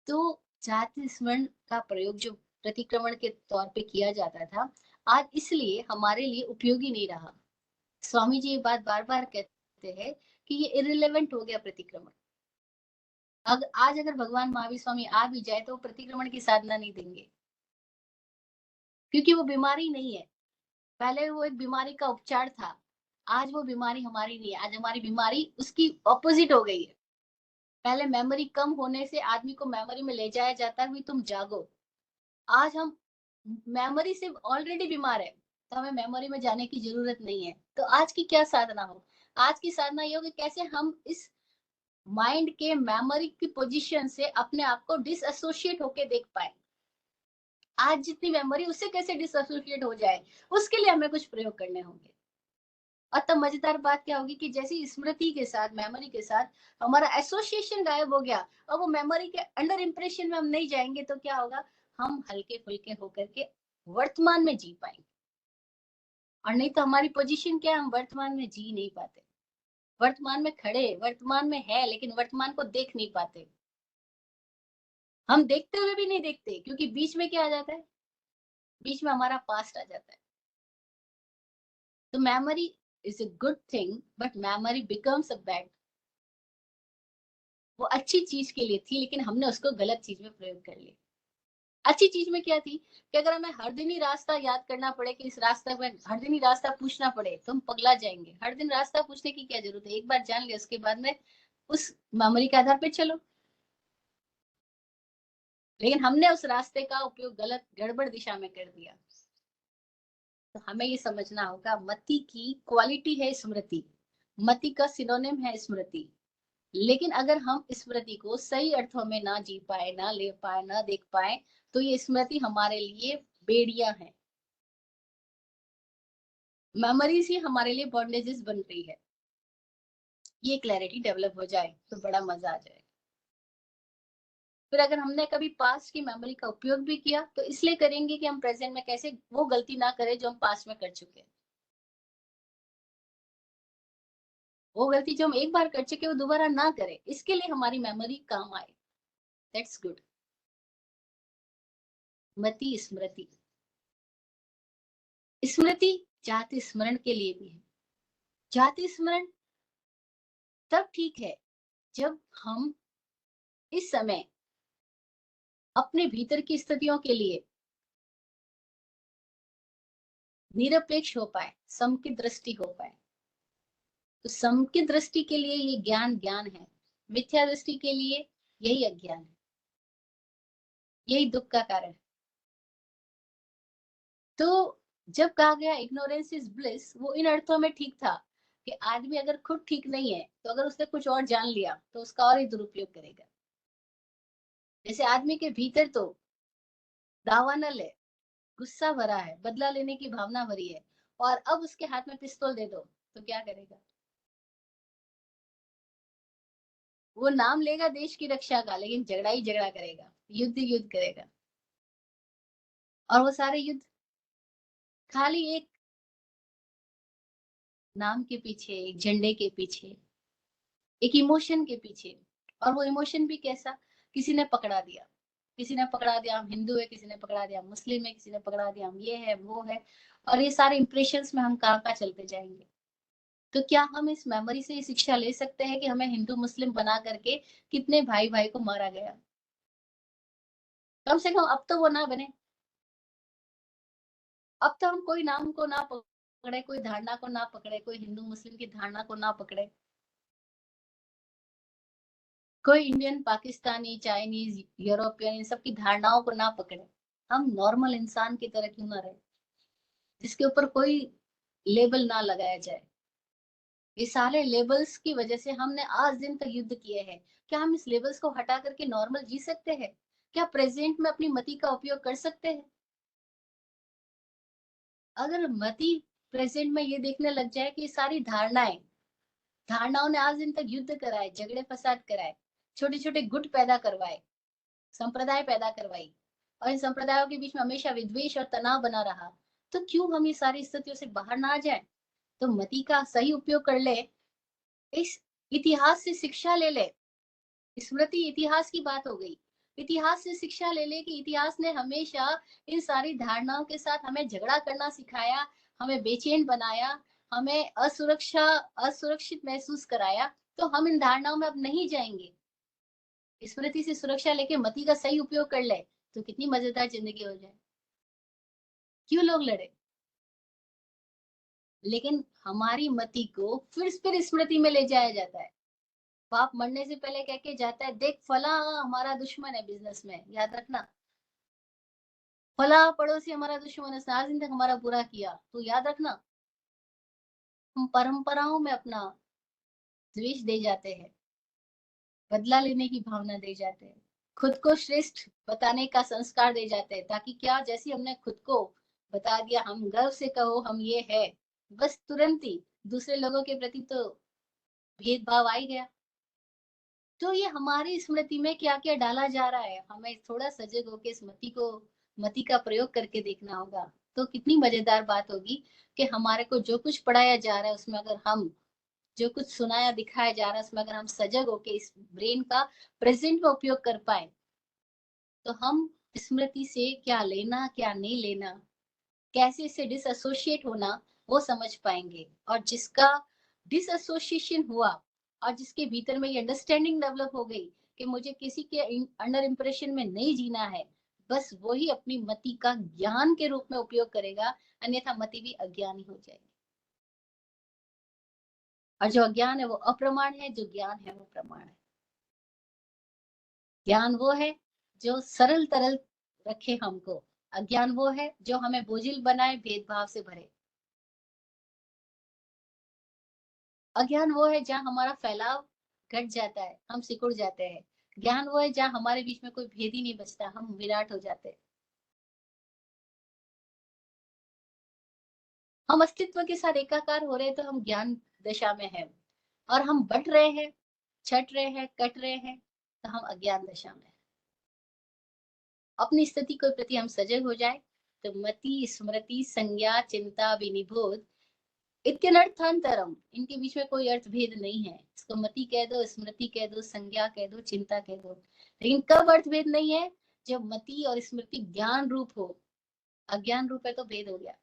तो जाति स्मरण का प्रयोग जो प्रतिक्रमण के तौर पे किया जाता था, आज इसलिए हमारे लिए उपयोगी नहीं रहा। स्वामी जी ये बात बार बार कहते हैं कि ये इरिलेवेंट हो गया प्रतिक्रमण। आज अगर भगवान महावीर स्वामी आ भी जाए तो वो प्रतिक्रमण की साधना नहीं देंगे, क्योंकि वो बीमारी नहीं है। पहले वो एक बीमारी का उपचार था, आज वो बीमारी हमारी नहीं है, आज हमारी बीमारी उसकी ऑपोजिट हो गई है। पहले मेमोरी कम होने से आदमी को मेमोरी में ले जाया जाता है, तुम जागो। आज हम मेमोरी से ऑलरेडी बीमार है, तो हमें मेमोरी में जाने की जरूरत नहीं है। तो आज की क्या साधना हो? आज की साधना ये हो कि कैसे हम इस माइंड के मेमोरी की पोजीशन से अपने आप को डिसएसोसिएट होके देख पाए। आज जितनी मेमोरी उससे कैसे डिसएसोसिएट हो जाए, उसके लिए हमें कुछ प्रयोग करने होंगे। और तब मजेदार बात क्या होगी कि जैसी स्मृति के साथ, मेमोरी के साथ हमारा एसोसिएशन गायब हो गया और वो मेमोरी के अंडर इंप्रेशन में हम नहीं जाएंगे, तो क्या होगा? हम हल्के फुल्के होकर के वर्तमान में जी पाएंगे। और नहीं तो हमारी पोजीशन क्या है, हम वर्तमान में जी नहीं पाते। वर्तमान में खड़े, वर्तमान में है, लेकिन वर्तमान को देख नहीं पाते। हम देखते हुए भी नहीं देखते, क्योंकि बीच में क्या आ जाता है? बीच में हमारा पास्ट आ जाता है। तो memory is a good thing, but memory becomes a bad. वो अच्छी चीज के लिए थी, लेकिन हमने उसको गलत चीज में प्रयोग कर लिया। अच्छी चीज में क्या थी कि अगर हमें हर दिन ही रास्ता याद करना पड़े, कि इस रास्ते में हर दिन ही रास्ता पूछना पड़े, तो हम पगला जाएंगे। हर दिन रास्ता पूछने की क्या जरूरत है? एक बार जान लिया, उसके बाद में उस मेमोरी के आधार पे चलो। लेकिन हमने उस रास्ते का उपयोग गलत, गड़बड़ दिशा में कर दिया। तो हमें ये समझना होगा, मति की क्वालिटी है स्मृति, मति का सिनोनिम है स्मृति। लेकिन अगर हम स्मृति को सही अर्थों में ना जी पाए, ना ले पाए, ना देख पाए, तो ये स्मृति हमारे लिए बेड़िया है। मेमोरीज ही हमारे लिए बॉन्डेजेस बन रही है। ये क्लैरिटी डेवलप हो जाए तो बड़ा मजा आ जाए। फिर अगर हमने कभी पास्ट की मेमोरी का उपयोग भी किया, तो इसलिए करेंगे कि हम प्रेजेंट में कैसे वो गलती ना करें जो हम पास्ट में कर चुके हैं। वो गलती जो हम एक बार कर चुके वो दोबारा ना करें, इसके लिए हमारी मेमोरी काम आए। That's good. मति स्मृति, स्मृति जाति स्मरण के लिए भी है। जाति स्मरण तब ठीक है जब हम इस समय अपने भीतर की स्थितियों के लिए निरपेक्ष हो पाए, समकित दृष्टि हो पाए। तो समकित दृष्टि के लिए ये ज्ञान ज्ञान है, मिथ्या दृष्टि के लिए यही अज्ञान है, यही दुख का कारण है। तो जब कहा गया इग्नोरेंस इज ब्लिस, वो इन अर्थों में ठीक था कि आदमी अगर खुद ठीक नहीं है, तो अगर उसने कुछ और जान लिया तो उसका और ही दुरुपयोग करेगा। जैसे आदमी के भीतर तो दावानल है, गुस्सा भरा है, बदला लेने की भावना भरी है, और अब उसके हाथ में पिस्तौल दे दो तो क्या करेगा? वो नाम लेगा देश की रक्षा का, लेकिन झगड़ा ही झगड़ा करेगा, युद्ध ही युद्ध करेगा। और वो सारे युद्ध खाली एक नाम के पीछे, एक झंडे के पीछे, एक इमोशन के पीछे। और वो इमोशन भी कैसा? किसी ने पकड़ा दिया, किसी ने पकड़ा दिया हम हिंदू है, किसी ने पकड़ा दिया हम मुस्लिम है, किसी ने पकड़ा दिया हम ये है वो है। और ये सारे इंप्रेशंस में हम कहाँ कहाँ चलते जाएंगे। तो क्या हम इस मेमोरी से ये शिक्षा ले सकते हैं कि हमें हिंदू मुस्लिम बना करके कितने भाई भाई को मारा गया? कम से कम अब तो वो ना बने। अब तो हम कोई नाम को ना पकड़े, कोई धारणा को ना पकड़े, कोई हिंदू मुस्लिम की धारणा को ना पकड़े, कोई इंडियन, पाकिस्तानी, चाइनीज, यूरोपियन, इन सब की धारणाओं को ना पकड़े। हम नॉर्मल इंसान की तरह क्यों ना रहे, जिसके ऊपर कोई लेबल ना लगाया जाए। ये सारे लेबल्स की वजह से हमने आज दिन तक युद्ध किए हैं। क्या हम इस लेबल्स को हटा करके नॉर्मल जी सकते हैं? क्या प्रेजेंट में अपनी मति का उपयोग कर सकते हैं? अगर मति प्रेजेंट में ये देखने लग जाए कि सारी धारणाओं ने आज दिन तक युद्ध कराए, झगड़े फसाद कराए, छोटे छोटे गुट पैदा करवाए, संप्रदाय पैदा करवाई, और इन संप्रदायों के बीच में हमेशा विद्वेष और तनाव बना रहा, तो क्यों हम ये सारी स्थितियों से बाहर ना आ जाए? तो मति का सही उपयोग कर ले, इस इतिहास से शिक्षा ले ले। स्मृति इतिहास की बात हो गई। इतिहास से शिक्षा ले ले कि इतिहास ने हमेशा इन सारी धारणाओं के साथ हमें झगड़ा करना सिखाया, हमें बेचैन बनाया, हमें असुरक्षित महसूस कराया। तो हम इन धारणाओं में अब नहीं जाएंगे। स्मृति से सुरक्षा लेके मति का सही उपयोग कर ले, तो कितनी मजेदार जिंदगी हो जाए। क्यों लोग लड़े? लेकिन हमारी मति को फिर स्मृति में ले जाया जाता है। बाप मरने से पहले कह के जाता है, देख फला हमारा दुश्मन है बिजनेस में, याद रखना। फला पड़ोसी हमारा दुश्मन है, सारा दिन तक हमारा बुरा किया, तो याद रखना। हम परंपराओं में अपना द्वेष दे जाते हैं, बदला लेने की भावना दे जाते हैं, खुद को श्रेष्ठ बताने का संस्कार दे जाते हैं, ताकि क्या, जैसे हमने खुद को बता दिया, हम गर्व से कहो हम ये है, बस तुरंत ही दूसरे लोगों के प्रति तो भेदभाव आ ही गया। तो ये हमारी स्मृति में क्या क्या डाला जा रहा है, हमें थोड़ा सजग होकर स्मृति को, मति का प्रयोग करके देखना होगा। तो कितनी मजेदार बात होगी कि हमारे को जो कुछ पढ़ाया जा रहा है उसमें अगर हम, जो कुछ सुनाया दिखाया जा रहा है उसमें अगर हम सजग होके इस ब्रेन का प्रेजेंट में उपयोग कर पाए, तो हम स्मृति से क्या लेना क्या नहीं लेना, कैसे इससे डिसएसोशिएट होना, वो समझ पाएंगे। और जिसका डिसएसोसिएशन हुआ और जिसके भीतर में ये अंडरस्टैंडिंग डेवलप हो गई कि मुझे किसी के अंडर इंप्रेशन में नहीं जीना है, बस वही अपनी मति का ज्ञान के रूप में उपयोग करेगा, अन्यथा मति भी अज्ञानी हो जाएगी। और जो अज्ञान है वो अप्रमाण है, जो ज्ञान है वो प्रमाण है। ज्ञान वो है जो सरल तरल रखे हमको, अज्ञान वो है जो हमें बोझिल बनाए, भेदभाव से भरे। अज्ञान वो है जहाँ हमारा फैलाव घट जाता है, हम सिकुड़ जाते हैं। ज्ञान वो है जहाँ हमारे बीच में कोई भेद ही नहीं बचता, हम विराट हो जाते हैं। हम अस्तित्व के साथ एकाकार हो रहे हैं तो हम ज्ञान दशा में हैं, और हम बट रहे हैं, छट रहे हैं, कट रहे हैं, तो हम अज्ञान दशा में हैं। अपनी स्थिति के प्रति हम सजग हो जाए, तो मति स्मृति संज्ञा चिंता विनिबोध इत्यनर्थांतरम, इनके बीच में कोई अर्थ भेद नहीं है। इसको मति कह दो, स्मृति कह दो, संज्ञा कह दो, चिंता कह दो, लेकिन कब अर्थ भेद नहीं है? जब मति और स्मृति ज्ञान रूप हो। अज्ञान रूप है तो भेद हो गया।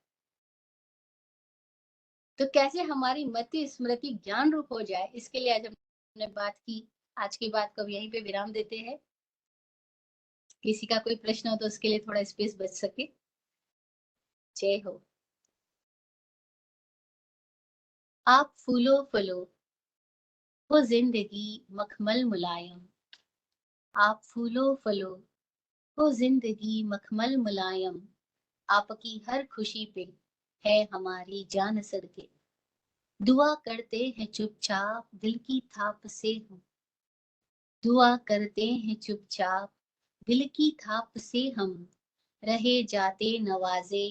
तो कैसे हमारी मति स्मृति ज्ञान रूप हो जाए, इसके लिए आज हमने बात की। आज की बात को यहीं पे विराम देते हैं। किसी का कोई प्रश्न हो तो उसके लिए थोड़ा स्पेस बच सके। जय हो। आप फूलो फलो, वो जिंदगी मखमल मुलायम। आप फूलो फलो, वो जिंदगी मखमल मुलायम। आपकी हर खुशी पे है हमारी जान सदके। दुआ करते हैं चुपचाप दिल की थाप से हम। दुआ करते हैं चुपचाप दिल की थाप से हम। रहे जाते नवाजे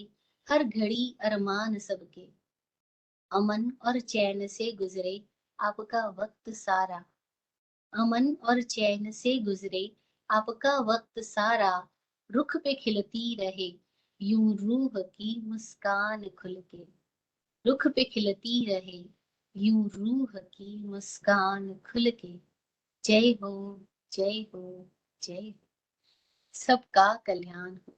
हर घड़ी अरमान सबके। अमन और चैन से गुजरे आपका वक्त सारा। अमन और चैन से गुजरे आपका वक्त सारा। रुख पे खिलती रहे यूं रूह की मुस्कान खुल के। रुख पे खिलती रहे यूं रूह की मुस्कान खुल के। जय हो, जय हो, जय हो। सबका कल्याण हो।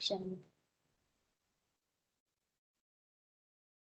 शांति।